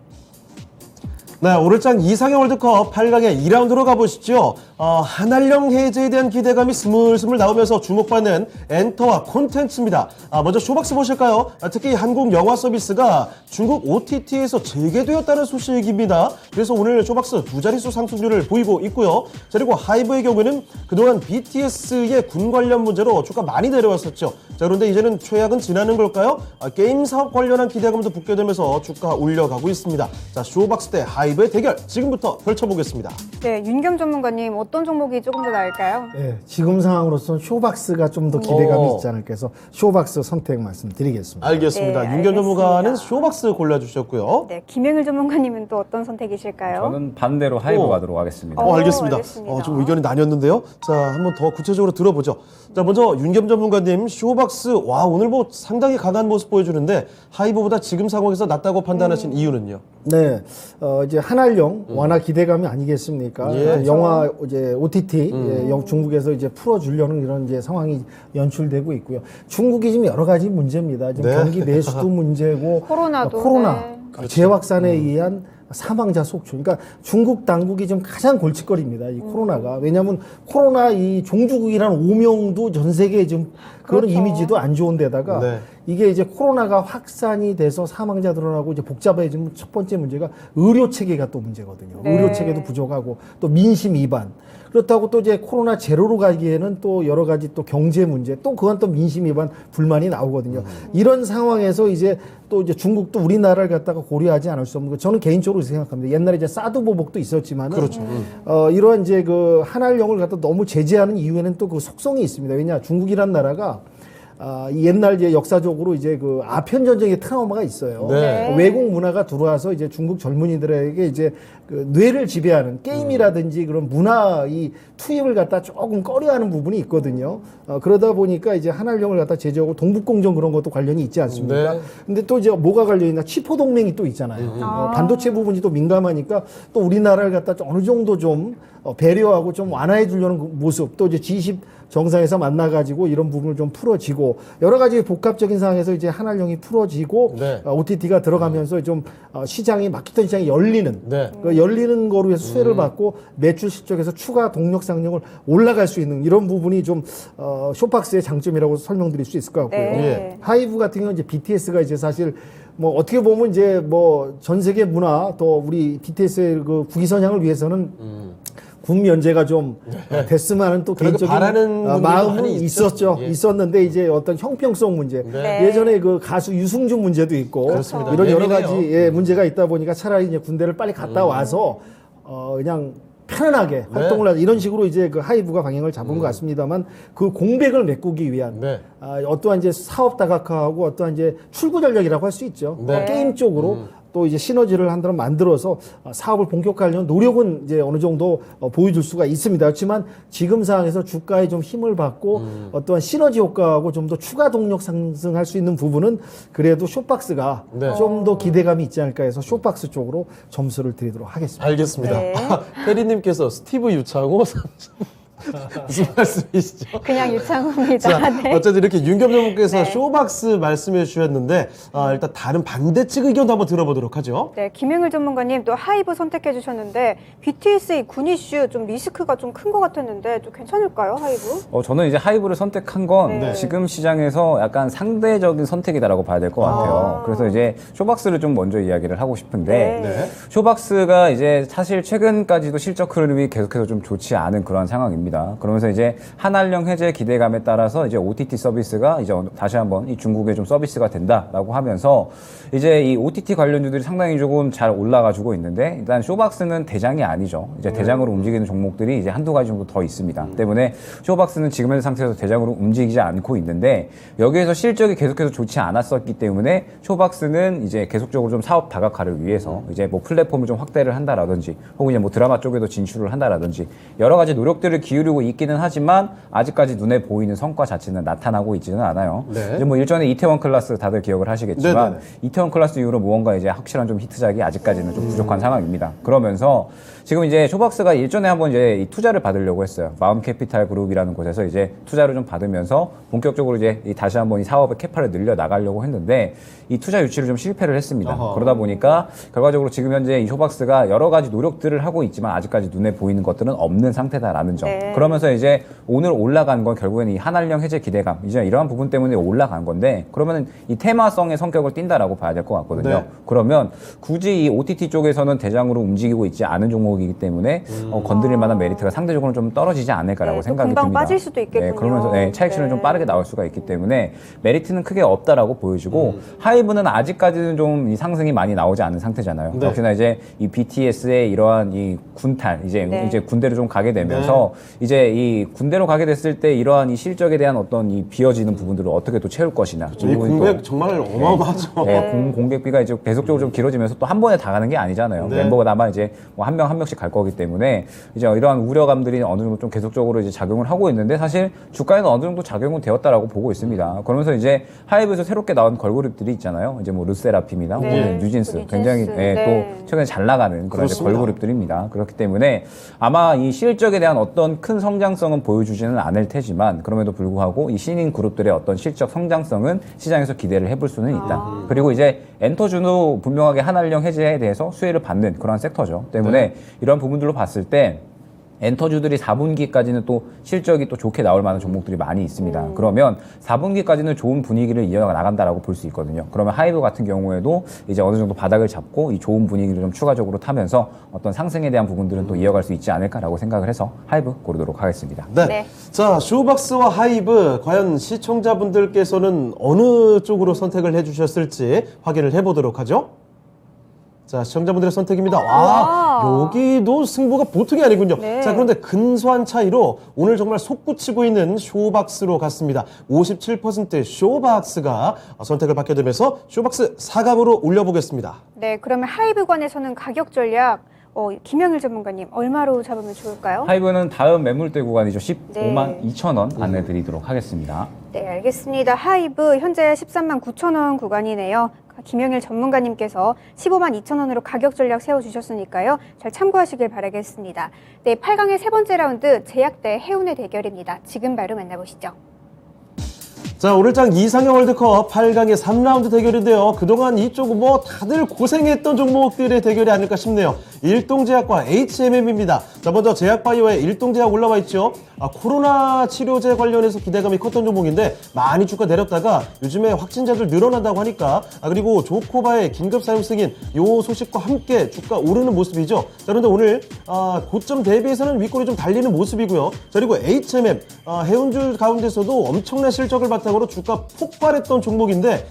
S1: 네, 오늘장 이상형 월드컵 8강의 2라운드로 가보시죠. 한알령 해제에 대한 기대감이 스물스물 나오면서 주목받는 엔터와 콘텐츠입니다. 먼저 쇼박스 보실까요? 특히 한국 영화 서비스가 중국 OTT에서 재개되었다는 소식입니다. 그래서 오늘 쇼박스 두 자릿수 상승률을 보이고 있고요. 그리고 하이브의 경우에는 그동안 BTS의 군 관련 문제로 주가 많이 내려왔었죠. 자, 그런데 이제는 최악은 지나는 걸까요? 게임 사업 관련한 기대감도 붙게 되면서 주가 올려가고 있습니다. 자, 쇼박스 대 하이브의 대결 지금부터 펼쳐보겠습니다.
S2: 네, 윤겸 전문가님 어떤 종목이 조금 더 나을까요?
S4: 네, 지금 상황으로서는 쇼박스가 좀 더 기대감이 있지 않을까 해서 쇼박스 선택 말씀드리겠습니다.
S1: 알겠습니다.
S2: 네,
S1: 윤겸 전문가는
S2: 알겠습니다.
S1: 쇼박스 골라주셨고요.
S2: 네, 김영일 전문가님은 또 어떤 선택이실까요?
S3: 저는 반대로 하이브 가도록 하겠습니다.
S1: 알겠습니다.
S2: 알겠습니다.
S1: 좀 의견이 나뉘었는데요. 자, 한번 더 구체적으로 들어보죠. 자, 먼저 윤겸 전문가님, 쇼박스, 오늘 뭐 상당히 강한 모습 보여주는데 하이브보다 지금 상황에서 낫다고 판단하신 이유는요?
S4: 네, 이제 한알령 워낙 기대감이 아니겠습니까?
S1: 예.
S4: 이제 영화 이제 OTT 중국에서 이제 풀어주려는 이런 이제 상황이 연출되고 있고요. 중국이 지금 여러 가지 문제입니다. 지금
S1: 네.
S4: 경기 내수도 문제고
S2: 코로나도,
S4: 코로나
S2: 네.
S4: 재확산에 의한 사망자 속출. 그러니까 중국 당국이 지금 가장 골칫거리입니다. 이 코로나가. 왜냐하면 코로나 이 종주국이라는 오명도 전 세계에 지금 그런
S2: 그렇죠.
S4: 이미지도 안 좋은 데다가
S1: 네.
S4: 이게 이제 코로나가 확산이 돼서 사망자 늘어나고 이제 복잡해지면 첫 번째 문제가 의료 체계가 또 문제거든요.
S2: 네.
S4: 의료 체계도 부족하고 또 민심 위반. 그렇다고 또 이제 코로나 제로로 가기에는 또 여러 가지 또 경제 문제, 또 그건 또 민심 위반 불만이 나오거든요. 이런 상황에서 이제 또 이제 중국도 우리나라를 갖다가 고려하지 않을 수 없는 거. 저는 개인적으로 생각합니다. 옛날에 이제 사드 보복도 있었지만은
S1: 그렇죠.
S4: 이러한 이제 그 한알령을 갖다 너무 제재하는 이유에는 또 그 속성이 있습니다. 왜냐 중국이란 나라가 이 옛날 이제 역사적으로 이제 그 아편 전쟁의 트라우마가 있어요.
S1: 네.
S4: 외국 문화가 들어와서 이제 중국 젊은이들에게 이제 그 뇌를 지배하는 게임이라든지 그런 문화 이 투입을 갖다 조금 꺼려하는 부분이 있거든요. 그러다 보니까 이제 한알령을 갖다 제재하고 동북공정 그런 것도 관련이 있지 않습니까?
S1: 네.
S4: 근데 또 이제 뭐가 관련이 있나 치포 동맹이 또 있잖아요. 반도체 부분이 또 민감하니까 또 우리나라를 갖다 좀 어느 정도 좀 배려하고 좀 완화해 주려는 그 모습 또 이제 G20 정상에서 만나가지고 이런 부분을 좀 풀어지고 여러 가지 복합적인 상황에서 이제 한알령이 풀어지고
S1: 네.
S4: OTT가 들어가면서 좀 시장이 막히던 시장이 열리는
S1: 네.
S4: 그 열리는 거로 해서 수혜를 받고 매출 실적에서 추가 동력 상승을 올라갈 수 있는 이런 부분이 좀 쇼박스의 장점이라고 설명드릴 수 있을 것 같고요.
S2: 네.
S4: 하이브 같은 경우는 이제 BTS가 이제 사실 뭐 어떻게 보면 이제 뭐 전 세계 문화 또 우리 BTS의 그 국위선양을 위해서는 군 면제가 좀 됐으면 또
S1: 그렇게
S4: 개인적인
S1: 바라는 분들도
S4: 마음은
S1: 많이 있죠.
S4: 있었죠.
S1: 예.
S4: 있었는데 이제 어떤 형평성 문제,
S2: 네.
S4: 예전에 그 가수 유승준 문제도 있고
S1: 그렇습니다.
S4: 이런 여러
S1: 예민해요.
S4: 가지 문제가 있다 보니까 차라리 이제 군대를 빨리 갔다 와서 그냥 편안하게 활동을 하자 이런 식으로 이제 그 하이브가 방향을 잡은 것 같습니다만 그 공백을 메꾸기 위한
S1: 네.
S4: 어떠한 이제 사업 다각화하고 어떠한 이제 출구 전략이라고 할 수 있죠.
S1: 네.
S4: 게임 쪽으로 또 이제 시너지를 한번 만들어서 사업을 본격화하려는 노력은 이제 어느 정도 보여줄 수가 있습니다. 그렇지만 지금 상황에서 주가에 좀 힘을 받고 어떠한 시너지 효과하고 좀 더 추가 동력 상승할 수 있는 부분은 그래도 쇼박스가
S1: 네.
S4: 좀 더 기대감이 있지 않을까 해서 쇼박스 쪽으로 점수를 드리도록 하겠습니다.
S1: 알겠습니다.
S2: 네.
S1: 페리님께서 스티브 유창호 무슨 말씀이시죠?
S2: 그냥 유창호입니다.
S1: 자,
S2: 네.
S1: 어쨌든 이렇게 윤겸 전문께서
S2: 네.
S1: 쇼박스 말씀해 주셨는데 일단 다른 반대 측 의견도 한번 들어보도록 하죠.
S2: 네, 김영일 전문가님 또 하이브 선택해 주셨는데 BTS의 군 이슈 좀 리스크가 좀 큰 것 같았는데 좀 괜찮을까요, 하이브?
S3: 저는 이제 하이브를 선택한 건
S2: 네.
S3: 지금 시장에서 약간 상대적인 선택이다라고 봐야 될 것 같아요. 그래서 이제 쇼박스를 좀 먼저 이야기를 하고 싶은데
S2: 네.
S3: 쇼박스가 이제 사실 최근까지도 실적 흐름이 계속해서 좀 좋지 않은 그런 상황입니다. 있습니다. 그러면서 이제 한한령 해제 기대감에 따라서 이제 OTT 서비스가 이제 다시 한번 이 중국에 좀 서비스가 된다라고 하면서 이제 이 OTT 관련주들이 상당히 조금 잘 올라가지고 있는데 일단 쇼박스는 대장이 아니죠. 이제 대장으로 움직이는 종목들이 이제 한두 가지 정도 더 있습니다. 때문에 쇼박스는 지금 현재 상태에서 대장으로 움직이지 않고 있는데 여기에서 실적이 계속해서 좋지 않았었기 때문에 쇼박스는 이제 계속적으로 좀 사업 다각화를 위해서 이제 뭐 플랫폼을 좀 확대를 한다라든지 혹은 이제 뭐 드라마 쪽에도 진출을 한다라든지 여러 가지 노력들을 기울이고 있기는 하지만 아직까지 눈에 보이는 성과 자체는 나타나고 있지는 않아요.
S1: 네.
S3: 이제 뭐 일전에 이태원 클라스 다들 기억을 하시겠지만
S1: 네네.
S3: 이태원 클라스 이후로 무언가 이제 확실한 좀 히트작이 아직까지는 좀 부족한 상황입니다. 그러면서 지금 이제 쇼박스가 일전에 한번 이제 이 투자를 받으려고 했어요. 마음캐피탈 그룹이라는 곳에서 이제 투자를 좀 받으면서 본격적으로 이제 다시 한번 이 사업의 캐파를 늘려 나가려고 했는데 이 투자 유치를 좀 실패를 했습니다.
S1: 어허.
S3: 그러다 보니까 결과적으로 지금 현재 이 쇼박스가 여러 가지 노력들을 하고 있지만 아직까지 눈에 보이는 것들은 없는 상태다라는 점.
S2: 네.
S3: 그러면서 이제 오늘 올라간 건 결국에는 이 한한령 해제 기대감 이제 이러한 부분 때문에 올라간 건데 그러면은 이 테마성의 성격을 띈다라고 봐야 될 것 같거든요.
S1: 네.
S3: 그러면 굳이 이 OTT 쪽에서는 대장으로 움직이고 있지 않은 종목이기 때문에 건드릴 만한 메리트가 상대적으로 좀 떨어지지 않을까라고
S2: 네, 또
S3: 생각이
S2: 금방
S3: 듭니다.
S2: 빠질 수도 있겠군요.
S3: 네, 그러면서 차익실은 좀
S2: 네.
S3: 빠르게 나올 수가 있기 때문에 메리트는 크게 없다라고 보여지고 하이브는 아직까지는 좀 이 상승이 많이 나오지 않은 상태잖아요.
S1: 네.
S3: 역시나 이제 이 BTS의 이러한 이 군탈 이제 군대로 좀 가게 되면서 이제 이 군대로 가게 됐을 때 이러한 이 실적에 대한 어떤 이 비어지는 부분들을 어떻게 또 채울 것이냐.
S1: 이 공백 정말 어마어마하죠.
S3: 공백비가 이제 계속적으로 좀 길어지면서 또 한 번에 다 가는 게 아니잖아요.
S1: 네.
S3: 멤버가 다만 이제 뭐 한 명 한 명씩 갈 거기 때문에 이제 이러한 우려감들이 어느 정도 좀 계속적으로 이제 작용을 하고 있는데 사실 주가에는 어느 정도 작용은 되었다라고 보고 있습니다. 그러면서 이제 하이브에서 새롭게 나온 걸그룹들이 있잖아요. 이제 뭐 르세라핌이나
S2: 네.
S3: 혹은 뉴진스
S2: 뉴진스.
S3: 굉장히
S2: 네.
S3: 또 최근에 잘 나가는 그런 이제
S1: 그렇습니다.
S3: 걸그룹들입니다. 그렇기 때문에 아마 이 실적에 대한 어떤 큰 성장성은 보여주지는 않을 테지만 그럼에도 불구하고 이 신인 그룹들의 어떤 실적 성장성은 시장에서 기대를 해볼 수는 있다. 그리고 이제 엔터주도 분명하게 한한령 해제에 대해서 수혜를 받는 그런 섹터죠. 때문에 이런 부분들로 봤을 때 엔터주들이 4분기까지는 또 실적이 또 좋게 나올 만한 종목들이 많이 있습니다. 그러면 4분기까지는 좋은 분위기를 이어나간다라고 볼 수 있거든요. 그러면 하이브 같은 경우에도 이제 어느 정도 바닥을 잡고 이 좋은 분위기를 좀 추가적으로 타면서 어떤 상승에 대한 부분들은 또 이어갈 수 있지 않을까라고 생각을 해서 하이브 고르도록 하겠습니다.
S1: 네.
S2: 네.
S1: 자, 쇼박스와 하이브 과연 시청자분들께서는 어느 쪽으로 선택을 해주셨을지 확인을 해보도록 하죠. 자, 시청자분들의 선택입니다. 와, 여기도 승부가 보통이 아니군요.
S2: 네.
S1: 자, 그런데 근소한 차이로 오늘 정말 솟구치고 있는 쇼박스로 갔습니다. 57% 쇼박스가 선택을 받게 되면서 쇼박스 4강으로 올려보겠습니다.
S2: 네, 그러면 하이브관에서는 가격 전략 김영일 전문가님 얼마로 잡으면 좋을까요?
S3: 하이브는 다음 매물대 구간이죠. 15만
S2: 네.
S3: 2천 원 안내드리도록 하겠습니다.
S2: 네, 알겠습니다. 하이브 현재 13만 9천 원 구간이네요. 김영일 전문가님께서 15만 2천 원으로 가격 전략 세워주셨으니까요. 잘 참고하시길 바라겠습니다. 네, 8강의 세 번째 라운드 제약 대 해운의 대결입니다. 지금 바로 만나보시죠.
S1: 자, 오늘장 이상형 월드컵 8강의 3라운드 대결인데요. 그동안 이쪽 뭐 다들 고생했던 종목들의 대결이 아닐까 싶네요. 일동제약과 HMM입니다. 자, 먼저 제약바이오의 일동제약 올라와 있죠. 코로나 치료제 관련해서 기대감이 컸던 종목인데 많이 주가 내렸다가 요즘에 확진자들 늘어난다고 하니까 그리고 조코바의 긴급 사용 승인 요 소식과 함께 주가 오르는 모습이죠. 자, 그런데 오늘 고점 대비해서는 윗골이 좀 달리는 모습이고요. 자, 그리고 HMM 해운줄 가운데서도 엄청난 실적을 바탕으로 주가 폭발했던 종목인데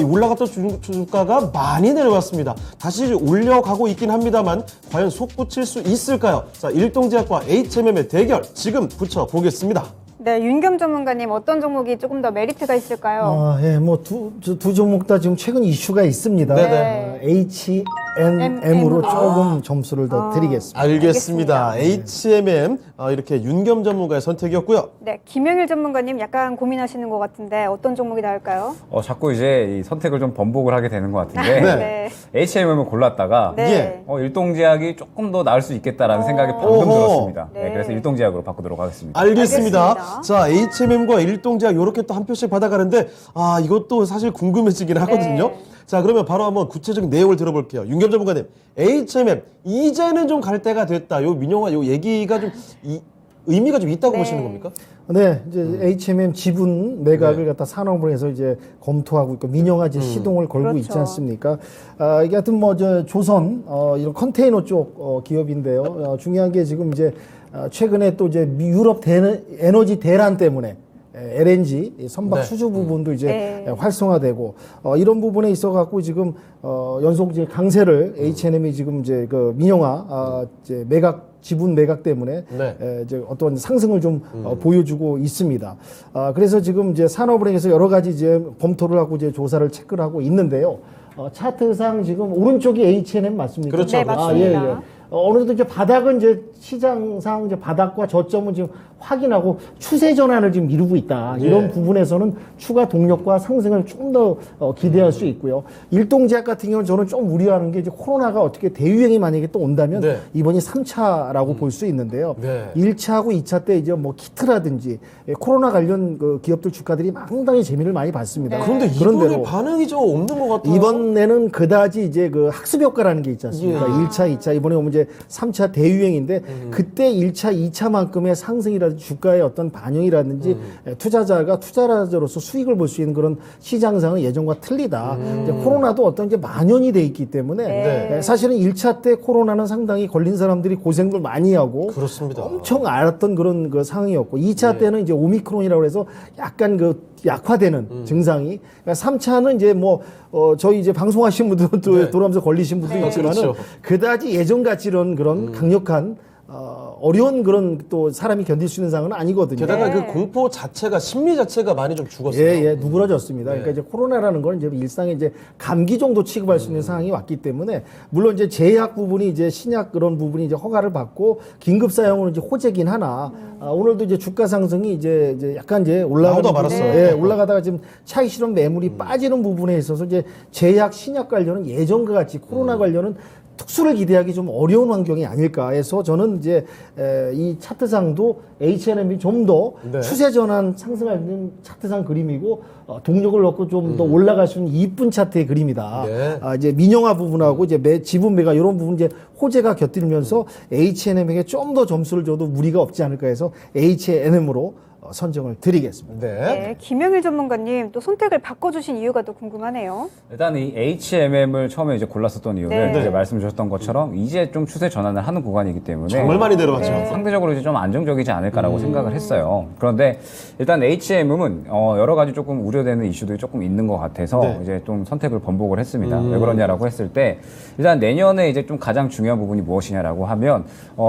S1: 올라갔던 주가가 많이 내려갔습니다. 다시 올려가고 있긴 합니다만 과연 솟구칠 수 있을까요? 자, 일동제약과 HMM의 대결 지금 붙여보겠습니다.
S2: 네, 윤겸 전문가님 어떤 종목이 조금 더 메리트가 있을까요?
S4: 예, 뭐 두 종목 다 지금 최근 이슈가 있습니다.
S2: 네네.
S4: HMM으로 조금 점수를 더 드리겠습니다.
S1: 알겠습니다. HMM 이렇게 윤겸 전문가의 선택이었고요.
S2: 네, 김영일 전문가님 약간 고민하시는 것 같은데 어떤 종목이 나을까요?
S3: 자꾸 이제 이 선택을 좀 번복을 하게 되는 것 같은데
S1: 네.
S3: HMM을 골랐다가
S2: 네.
S3: 일동제약이 조금 더 나을 수 있겠다라는 생각이 방금
S1: 어허.
S3: 들었습니다.
S2: 네.
S3: 그래서 일동제약으로 바꾸도록 하겠습니다.
S1: 알겠습니다.
S2: 알겠습니다.
S1: 자, HMM과 일동제약 이렇게 또 한 표씩 받아가는데 이것도 사실 궁금해지긴 하거든요.
S2: 네.
S1: 자, 그러면 바로 한번 구체적인 내용을 들어볼게요. 윤겸 전문가님, HMM 이제는 좀 갈 때가 됐다. 요 민영화 요 얘기가 좀 의미가 좀 있다고
S2: 네.
S1: 보시는 겁니까?
S4: 네, 이제 HMM 지분 매각을 갖다 산업을 해서 이제 검토하고 있고 민영화 이제 시동을 걸고
S2: 그렇죠.
S4: 있지 않습니까? 이게 하여튼 뭐 조선 이런 컨테이너 쪽 기업인데요. 중요한 게 지금 이제 최근에 또 이제 유럽 에너지 대란 때문에 LNG 선박
S1: 네.
S4: 수주 부분도 이제
S2: 네.
S4: 활성화되고 이런 부분에 있어 갖고 지금 연속 이제 강세를 H&M이 지금 이제 그 민영화 이제 지분 매각 때문에
S1: 네.
S4: 이제 어떤 상승을 좀 보여주고 있습니다. 그래서 지금 이제 산업은행에서 여러 가지 이제 검토를 하고 이제 조사를 체크를 하고 있는데요. 차트상 지금 오른쪽이 H&M 맞습니까?
S1: 그렇죠.
S2: 네, 맞습니다.
S4: 어느 정도 이제 바닥은 이제 시장상 이제 바닥과 저점은 지금 확인하고 추세 전환을 지금 이루고 있다. 이런
S1: 예.
S4: 부분에서는 추가 동력과 상승을 좀 더 기대할 수 있고요. 일동제약 같은 경우는 저는 좀 우려하는 게 이제 코로나가 어떻게 대유행이 만약에 또 온다면
S1: 네.
S4: 이번이 3차라고 볼 수 있는데요.
S1: 네.
S4: 1차하고 2차 때 이제 뭐 키트라든지 코로나 관련 그 기업들 주가들이 상당히 재미를 많이 봤습니다.
S1: 그런데
S4: 그런대로
S1: 이번에 반응이 좀 없는 것 같아요.
S4: 이번에는 그다지 이제 그 학습 효과라는 게 있지 않습니까?
S1: 예.
S4: 1차, 2차, 이번에 오면 이제 3차 대유행인데 그때 1차, 2차만큼의 상승이라든지 주가의 어떤 반영이라든지 투자자가 투자자로서 수익을 볼 수 있는 그런 시장상은 예전과 틀리다. 이제 코로나도 어떤 게 만연이 돼 있기 때문에
S2: 네.
S4: 사실은 1차 때 코로나는 상당히 걸린 사람들이 고생들 많이 하고
S1: 그렇습니다.
S4: 엄청 알았던 그런 그 상황이었고 2차 때는 이제 오미크론이라고 해서 약간 그 약화되는 증상이 그러니까 3차는 이제 뭐 저희 이제 방송하신 분들은 또
S1: 네.
S4: 돌아오면서 걸리신 분도
S1: 네.
S4: 있지만은
S1: 그렇죠.
S4: 그다지 예전같이 이런 그런 강력한 어려운 그런 또 사람이 견딜 수 있는 상황은 아니거든요.
S1: 게다가
S2: 네.
S1: 그 공포 자체가 심리 자체가 많이 좀 죽었어요.
S4: 예, 누그러졌습니다.
S1: 네.
S4: 그러니까 이제 코로나라는 건 이제 일상의 이제 감기 정도 취급할 수 있는 상황이 왔기 때문에 물론 이제 제약 부분이 이제 신약 그런 부분이 이제 허가를 받고 긴급 사용으로 이제 호재긴 하나 오늘도 이제 주가 상승이 이제 약간 이제 올라가는
S1: 나오다 말았어요.
S4: 예, 올라가다가 지금 차익 실현 매물이 빠지는 부분에 있어서 이제 제약 신약 관련은 예전과 같이 코로나 관련은 특수를 기대하기 좀 어려운 환경이 아닐까 해서 저는 이제 이 차트상도 H&M이 좀 더
S1: 네.
S4: 추세 전환 상승하는 차트상 그림이고 동력을 넣고 좀 더 올라갈 수 있는 이쁜 차트의 그림이다.
S1: 네.
S4: 이제 민영화 부분하고 이제 지분 매각 이런 부분 이제 호재가 곁들면서 H&M에게 좀 더 점수를 줘도 무리가 없지 않을까 해서 H&M으로 선정을 드리겠습니다.
S1: 네.
S2: 네, 김영일 전문가님 또 선택을 바꿔주신 이유가 또 궁금하네요.
S3: 일단 이 H&M을 처음에 이제 골랐었던 이유는
S2: 네.
S3: 이제 말씀 주셨던 것처럼 이제 좀 추세 전환을 하는 구간이기 때문에
S1: 정말 많이 내려갔죠.
S3: 상대적으로 이제 좀 안정적이지 않을까라고 생각을 했어요. 그런데 일단 H&M은 여러 가지 조금 우려되는 이슈들이 조금 있는 것 같아서
S1: 네.
S3: 이제 좀 선택을 번복을 했습니다. 왜 그러냐라고 했을 때 일단 내년에 이제 좀 가장 중요한 부분이 무엇이냐라고 하면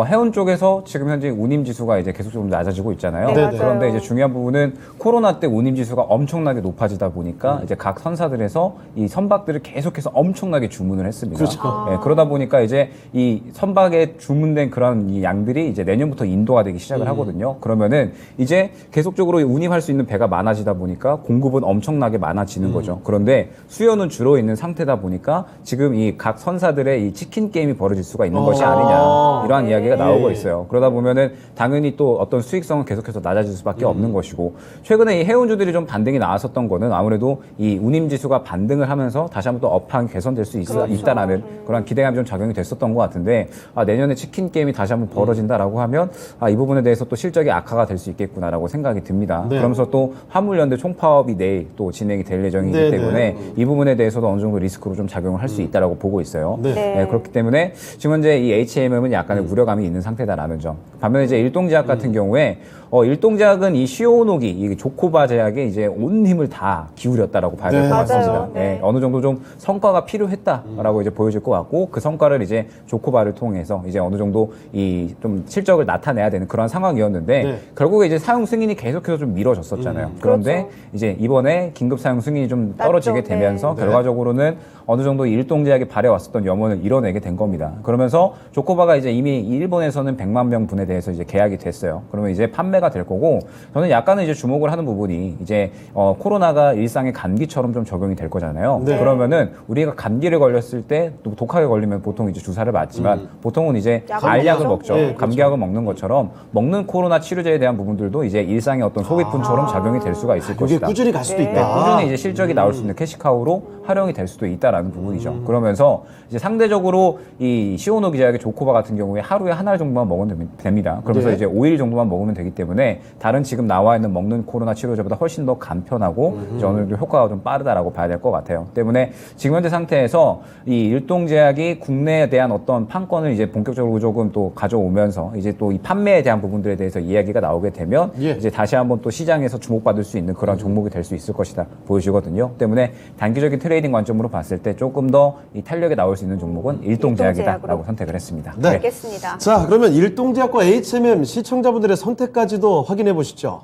S3: 해운 쪽에서 지금 현재 운임 지수가 이제 계속 좀 낮아지고 있잖아요.
S2: 네, 맞아요.
S3: 그런데 이제 중요한 부분은 코로나 때 운임 지수가 엄청나게 높아지다 보니까 이제 각 선사들에서 이 선박들을 계속해서 엄청나게 주문을 했습니다.
S1: 그렇죠.
S3: 예, 그러다 보니까 이제 이 선박에 주문된 그런 이 양들이 이제 내년부터 인도가 되기 시작을 하거든요. 그러면은 이제 계속적으로 운임할 수 있는 배가 많아지다 보니까 공급은 엄청나게 많아지는 거죠. 그런데 수요는 줄어 있는 상태다 보니까 지금 이 각 선사들의 이 치킨 게임이 벌어질 수가 있는 것이 아니냐 이러한 이야기가 나오고 있어요. 그러다 보면은 당연히 또 어떤 수익성은 계속해서 낮아질 수밖에 없는 것이고 최근에 이 해운주들이 좀 반등이 나왔었던 거는 아무래도 이 운임 지수가 반등을 하면서 다시 한번 또 업황이 개선될 수 있다라는 그런 기대감이 좀 작용이 됐었던 것 같은데 내년에 치킨 게임이 다시 한번 벌어진다라고 하면 이 부분에 대해서 또 실적이 악화가 될 수 있겠구나라고 생각이 듭니다.
S1: 네.
S3: 그러면서 또 화물연대 총파업이 내일 또 진행이 될 예정이기
S1: 네,
S3: 때문에
S1: 네.
S3: 이 부분에 대해서도 어느 정도 리스크로 좀 작용을 할 수 있다라고 보고 있어요.
S1: 네.
S2: 네.
S3: 그렇기 때문에 지금 현재 이 H&M은 약간의 우려감이 있는 상태다라는 점. 반면에 이제 일동제약 같은 경우에 일동제약은 이 시오노기, 이 조코바 제약에 이제 온 힘을 다 기울였다라고 봐야 될
S1: 네.
S3: 것 같습니다.
S2: 맞아요. 네.
S3: 어느 정도 좀 성과가 필요했다라고 이제 보여질 것 같고 그 성과를 이제 조코바를 통해서 이제 어느 정도 이 좀 실적을 나타내야 되는 그런 상황이었는데
S1: 네.
S3: 결국에 이제 사용 승인이 계속해서 좀 미뤄졌었잖아요. 그런데
S2: 그렇죠.
S3: 이제 이번에 긴급 사용 승인이 좀 떨어지게
S2: 낮죠. 네.
S3: 되면서 결과적으로는 어느 정도 일동제약이 발해왔었던 염원을 이뤄내게 된 겁니다. 그러면서 조코바가 이제 이미 일본에서는 100만 명 분에 대해서 이제 계약이 됐어요. 그러면 이제 판매가 될 거고 저는 약간은 이제 주목을 하는 부분이 이제 코로나가 일상의 감기처럼 좀 적용이 될 거잖아요.
S1: 네.
S3: 그러면은 우리가 감기를 걸렸을 때 또 독하게 걸리면 보통 이제 주사를 맞지만 보통은 이제
S2: 약을
S3: 알약을
S2: 먹죠.
S3: 먹죠.
S1: 네, 그렇죠.
S3: 감기약을 먹는 것처럼 먹는 코로나 치료제에 대한 부분들도 이제 일상의 어떤 소비품처럼 작용이 될 수가 있을
S1: 이게
S3: 것이다.
S1: 꾸준히 갈 수도
S2: 네.
S1: 있다.
S3: 꾸준히 이제 실적이 나올 수 있는 캐시카우로 활용이 될 수도 있다라는 부분이죠. 그러면서 이제 상대적으로 이 시오노기 제약의 조코바 같은 경우에 하루에 하나 정도만 먹으면 됩니다. 그러면서
S1: 네.
S3: 이제 5일 정도만 먹으면 되기 때문에 다른 지금 나와 있는 먹는 코로나 치료제보다 훨씬 더 간편하고 이제 어느 정도 효과가 좀 빠르다라고 봐야 될 것 같아요. 때문에 지금 현재 상태에서 이 일동제약이 국내에 대한 어떤 판권을 이제 본격적으로 조금 또 가져오면서 이제 또 이 판매에 대한 부분들에 대해서 이야기가 나오게 되면
S1: 예.
S3: 이제 다시 한번 또 시장에서 주목받을 수 있는 그런 종목이 될 수 있을 것이다 보여지거든요. 때문에 단기적인 트레이딩 관점으로 봤을 때 조금 더 이 탄력이 나올 수 있는 종목은 일동제약이다라고
S2: 일동제약으로.
S3: 선택을 했습니다.
S1: 네.
S2: 알겠습니다.
S1: 자, 그러면 일동제약과 HMM 시청자분들의 선택까지도 확인해 보시죠.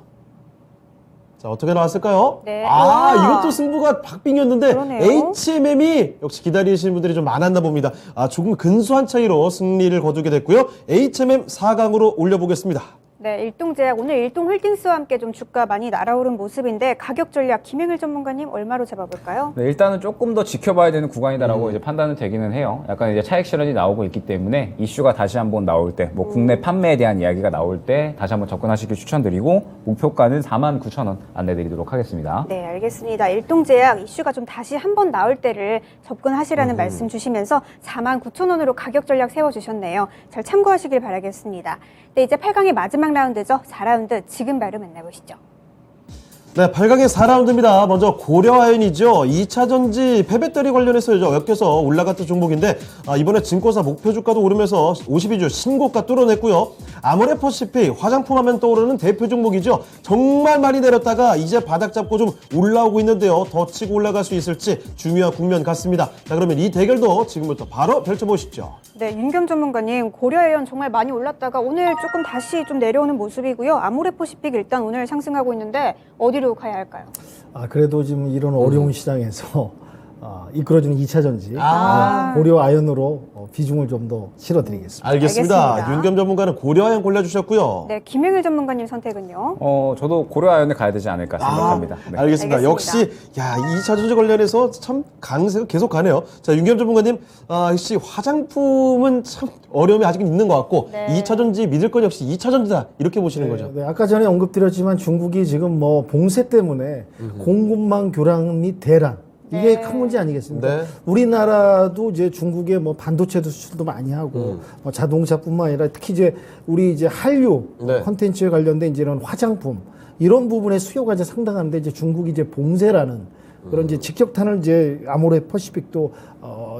S1: 자, 어떻게 나왔을까요?
S2: 네.
S1: 아,
S2: 와.
S1: 이것도 승부가 박빙이었는데
S2: 그러네요.
S1: HMM이 역시 기다리시는 분들이 좀 많았나 봅니다. 아, 조금 근소한 차이로 승리를 거두게 됐고요. HMM 4강으로 올려보겠습니다.
S2: 네, 일동제약 오늘 일동홀딩스와 함께 좀 주가 많이 날아오른 모습인데 가격 전략 김행일 전문가님 얼마로 잡아볼까요?
S3: 네, 일단은 조금 더 지켜봐야 되는 구간이다라고 이제 판단은 되기는 해요. 약간 이제 차익 실현이 나오고 있기 때문에 이슈가 다시 한번 나올 때, 뭐 국내 판매에 대한 이야기가 나올 때 다시 한번 접근하시길 추천드리고 목표가는 49,000원 안내드리도록 하겠습니다.
S2: 네, 알겠습니다. 일동제약 이슈가 좀 다시 한번 나올 때를 접근하시라는 말씀 주시면서 49,000원으로 가격 전략 세워주셨네요. 잘 참고하시길 바라겠습니다. 네, 이제 8강의 마지막 라운드죠. 4라운드 지금 바로 만나보시죠.
S1: 네, 8강의 4라운드입니다. 먼저 고려아연이죠. 2차 전지 폐배터리 관련해서 엮여서 올라갔던 종목인데 이번에 증권사 목표 주가도 오르면서 52주 신고가 뚫어냈고요. 아모레퍼시픽 화장품 하면 떠오르는 대표 종목이죠. 정말 많이 내렸다가 이제 바닥 잡고 좀 올라오고 있는데요. 더 치고 올라갈 수 있을지 중요한 국면 같습니다. 자, 그러면 이 대결도 지금부터 바로 펼쳐보시죠.
S2: 네, 윤겸 전문가님 고려아연 정말 많이 올랐다가 오늘 조금 다시 좀 내려오는 모습이고요. 아모레퍼시픽 일단 오늘 상승하고 있는데 어디로 가야 할까요?
S4: 아, 그래도 지금 이런 어려운 시장에서 이끌어주는 2차 전지 고려 아연으로 비중을 좀 더 실어드리겠습니다.
S1: 알겠습니다.
S2: 알겠습니다.
S1: 윤겸 전문가는 고려아연 골라주셨고요.
S2: 네, 김행일 전문가님 선택은요?
S3: 저도 고려아연을 가야 되지 않을까 생각합니다. 네.
S1: 알겠습니다.
S2: 알겠습니다.
S1: 역시 2차 전지 관련해서 참 강세가 계속 가네요. 자, 윤겸 전문가님, 역시 화장품은 참 어려움이 아직은 있는 것 같고
S2: 네.
S1: 2차 전지 믿을 건 역시 2차 전지다 이렇게 보시는 거죠.
S4: 네, 아까 전에 언급드렸지만 중국이 지금 뭐 봉쇄 때문에 공급망 교란 및 대란 이게
S2: 네.
S4: 큰 문제 아니겠습니까?
S1: 네.
S4: 우리나라도 이제 중국에 뭐 반도체도 수출도 많이 하고 뭐 자동차뿐만 아니라 특히 이제 우리 이제 한류
S1: 네.
S4: 콘텐츠에 관련된 이제 이런 화장품 이런 부분의 수요가 이제 상당한데 이제 중국이 이제 봉쇄라는 그런 이제 직격탄을 이제 아모레퍼시픽도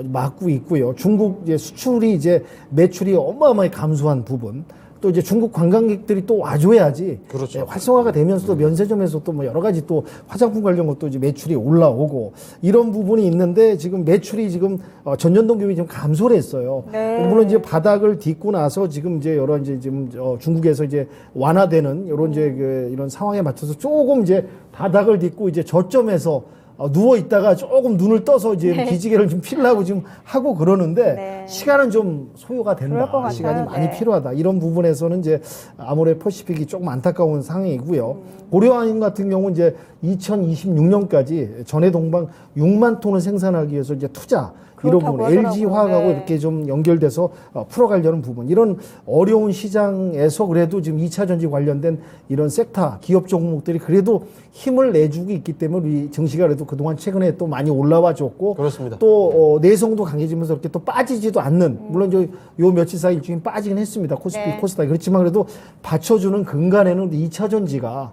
S4: 맞고 있고요. 중국 이제 수출이 이제 매출이 어마어마하게 감소한 부분. 또 이제 중국 관광객들이 또 와줘야지
S1: 그렇죠.
S4: 활성화가 되면서도 면세점에서 또 뭐 여러 가지 또 화장품 관련 것도 이제 매출이 올라오고 이런 부분이 있는데 지금 매출이 지금 전년동 기준이 좀 감소를 했어요.
S2: 네.
S4: 물론 이제 바닥을 딛고 나서 지금 이제 여러 이제 지금 중국에서 이제 완화되는 이런 이제 이런 상황에 맞춰서 조금 이제 바닥을 딛고 이제 저점에서 누워 있다가 조금 눈을 떠서 이제
S2: 네.
S4: 기지개를 좀 피려고 지금 하고 그러는데
S2: 네.
S4: 시간은 좀 소요가
S2: 그럴 것
S4: 된다.
S2: 같아요.
S4: 시간이 많이
S2: 네.
S4: 필요하다. 이런 부분에서는 이제 아모레퍼시픽이 조금 안타까운 상황이고요. 고려아연 같은 경우는 이제 2026년까지 전해 동방 6만 톤을 생산하기 위해서 이제 투자 이런
S2: 그렇다고
S4: 부분
S2: 하더라고요.
S4: LG 화학하고
S2: 네.
S4: 이렇게 좀 연결돼서 풀어가려는 부분 이런 어려운 시장에서 그래도 지금 2차 전지 관련된 이런 섹터 기업 종목들이 그래도 힘을 내주고 있기 때문에 우리 증시가 그래도 그동안 최근에 또 많이 올라와 줬고
S1: 그렇습니다.
S4: 또 내성도 강해지면서 이렇게 또 빠지지도 않는 물론 요 며칠 사이 일주일 빠지긴 했습니다. 코스피
S2: 네.
S4: 코스닥 그렇지만 그래도 받쳐주는 근간에는 2차 전지가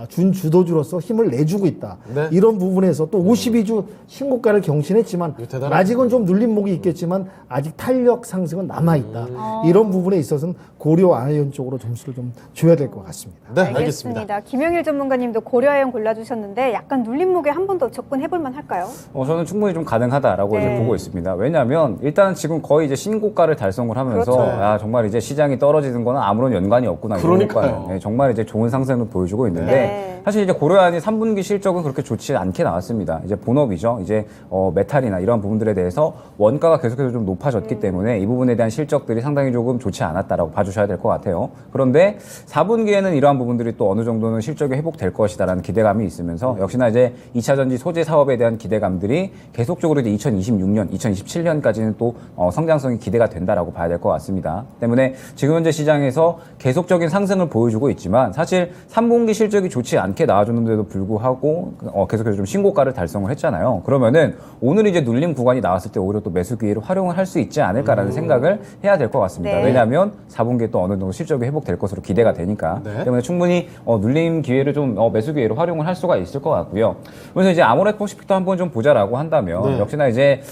S4: 준 주도주로서 힘을 내주고 있다.
S1: 네.
S4: 이런 부분에서 또 52주 신고가를 경신했지만
S1: 이거 대단하다.
S4: 아직은 좀 눌림목이 있겠지만 아직 탄력 상승은 남아 있다. 이런 부분에 있어서는 고려 아연 쪽으로 점수를 좀 줘야 될 것 같습니다.
S1: 네, 알겠습니다.
S2: 김영일 전문가님도 고려아연 골라주셨는데 약간 눌림목에 한 번 더 접근해볼 만할까요?
S3: 저는 충분히 좀 가능하다라고
S2: 네.
S3: 이제 보고 있습니다. 왜냐하면 일단 지금 거의 이제 신고가를 달성을 하면서
S2: 그렇죠.
S3: 정말 이제 시장이 떨어지는 거는 아무런 연관이 없구나. 이런
S1: 그러니까요.
S3: 효과는. 네, 정말 이제 좋은 상승을 보여주고 있는데
S2: 네.
S3: 사실 이제 고려아연이 3분기 실적은 그렇게 좋지 않게 나왔습니다. 이제 본업이죠. 이제 메탈이나 이런 부분들에 대해서 원가가 계속해서 좀 높아졌기 때문에 이 부분에 대한 실적들이 상당히 조금 좋지 않았다라고 봐주셔야 될 것 같아요. 그런데 4분기에는 이러한 부분들이 또 어느 정도는 실적이 회복될 것이다라는 기대감이 있으면서 역시나 이제 2차 전지 소재 사업에 대한 기대감들이 계속적으로 이제 2026년, 2027년까지는 또 성장성이 기대가 된다라고 봐야 될 것 같습니다. 때문에 지금 현재 시장에서 계속적인 상승을 보여주고 있지만 사실 3분기 실적이 실적이 좋지 않게 나와줬는데도 불구하고 계속해서 좀 신고가를 달성을 했잖아요. 그러면은 오늘 이제 눌림 구간이 나왔을 때 오히려 또 매수 기회를 활용을 할 수 있지 않을까라는 생각을 해야 될 것 같습니다.
S2: 네.
S3: 왜냐하면 4분기에 또 어느 정도 실적이 회복될 것으로 기대가 되니까.
S1: 네.
S3: 때문에 충분히 눌림 기회를 좀 매수 기회로 활용을 할 수가 있을 것 같고요. 그래서 이제 아모레퍼시픽도 한번 좀 보자라고 한다면
S1: 네.
S3: 역시나 이제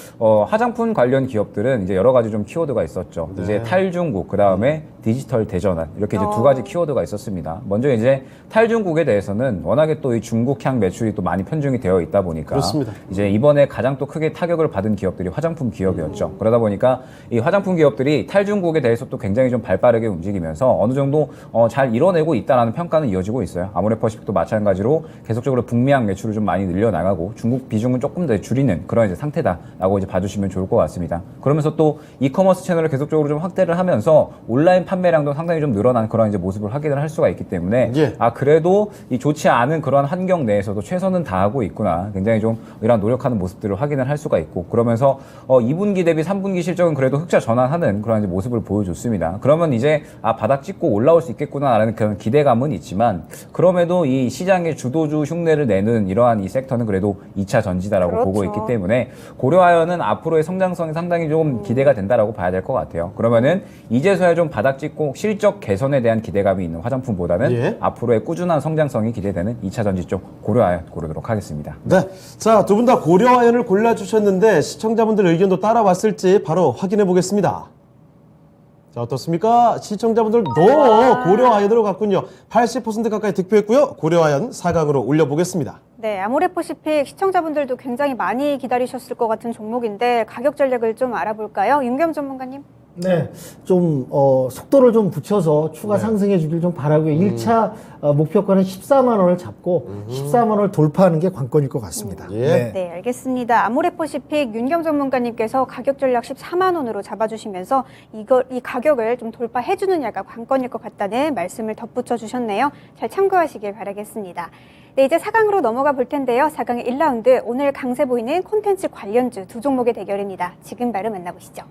S3: 화장품 관련 기업들은 이제 여러 가지 좀 키워드가 있었죠.
S1: 네.
S3: 이제 탈중국, 그 다음에 디지털 대전환 이렇게 이제 두 가지 키워드가 있었습니다. 먼저 이제 탈중국에 대해서는 워낙에 또 이 중국향 매출이 또 많이 편중이 되어 있다 보니까
S1: 그렇습니다.
S3: 이제 이번에 가장 또 크게 타격을 받은 기업들이 화장품 기업이었죠. 그러다 보니까 이 화장품 기업들이 탈중국에 대해서 또 굉장히 좀 발빠르게 움직이면서 어느 정도 잘 이뤄내고 있다라는 평가는 이어지고 있어요. 아모레퍼시픽도 마찬가지로 계속적으로 북미향 매출을 좀 많이 늘려나가고 중국 비중은 조금 더 줄이는 그런 이제 상태다라고 이제 봐주시면 좋을 것 같습니다. 그러면서 또 이커머스 채널을 계속적으로 좀 확대를 하면서 온라인 판매량도 상당히 좀 늘어난 그런 이제 모습을 확인을 할 수가 있기 때문에
S1: 예.
S3: 그래도 이 좋지 않은 그런 환경 내에서도 최선은 다하고 있구나. 굉장히 좀 이런 노력하는 모습들을 확인을 할 수가 있고 그러면서 2분기 대비 3분기 실적은 그래도 흑자 전환하는 그런 이제 모습을 보여줬습니다. 그러면 이제 바닥 찍고 올라올 수 있겠구나라는 그런 기대감은 있지만 그럼에도 이 시장의 주도주 흉내를 내는 이러한 이 섹터는 그래도 2차 전지다라고
S2: 그렇죠.
S3: 보고 있기 때문에 고려하여는 앞으로의 성장성이 상당히 좀 기대가 된다라고 봐야 될 것 같아요. 그러면은 이제서야 좀 바닥 찍고 실적 개선에 대한 기대감이 있는 화장품보다는
S1: 예.
S3: 앞으로의 꾸준한 성장성이 기대되는 2차 전지 쪽 고려하여 고르도록 하겠습니다.
S1: 네. 자, 두 분 다 고려아연을 골라주셨는데 시청자분들 의견도 따라왔을지 바로 확인해 보겠습니다. 자, 어떻습니까? 시청자분들 고려아연으로 갔군요. 80% 가까이 득표했고요. 고려아연 4강으로 올려보겠습니다.
S2: 네, 아모레퍼시픽 시청자분들도 굉장히 많이 기다리셨을 것 같은 종목인데 가격 전략을 좀 알아볼까요? 윤겸 전문가님.
S4: 네, 좀 속도를 좀 붙여서 추가
S1: 네.
S4: 상승해 주길 좀 바라고요. 1차 목표가는 14만 원을 잡고 14만 원을 돌파하는 게 관건일 것 같습니다.
S1: 예.
S2: 네, 알겠습니다. 아모레퍼시픽 윤겸 전문가님께서 가격 전략 14만 원으로 잡아주시면서 이 가격을 좀 돌파해 주느냐가 관건일 것 같다는 말씀을 덧붙여 주셨네요. 잘 참고하시길 바라겠습니다. 네, 이제 4강으로 넘어가 볼 텐데요. 4강의 1라운드 오늘 강세 보이는 콘텐츠 관련주 두 종목의 대결입니다. 지금 바로 만나보시죠.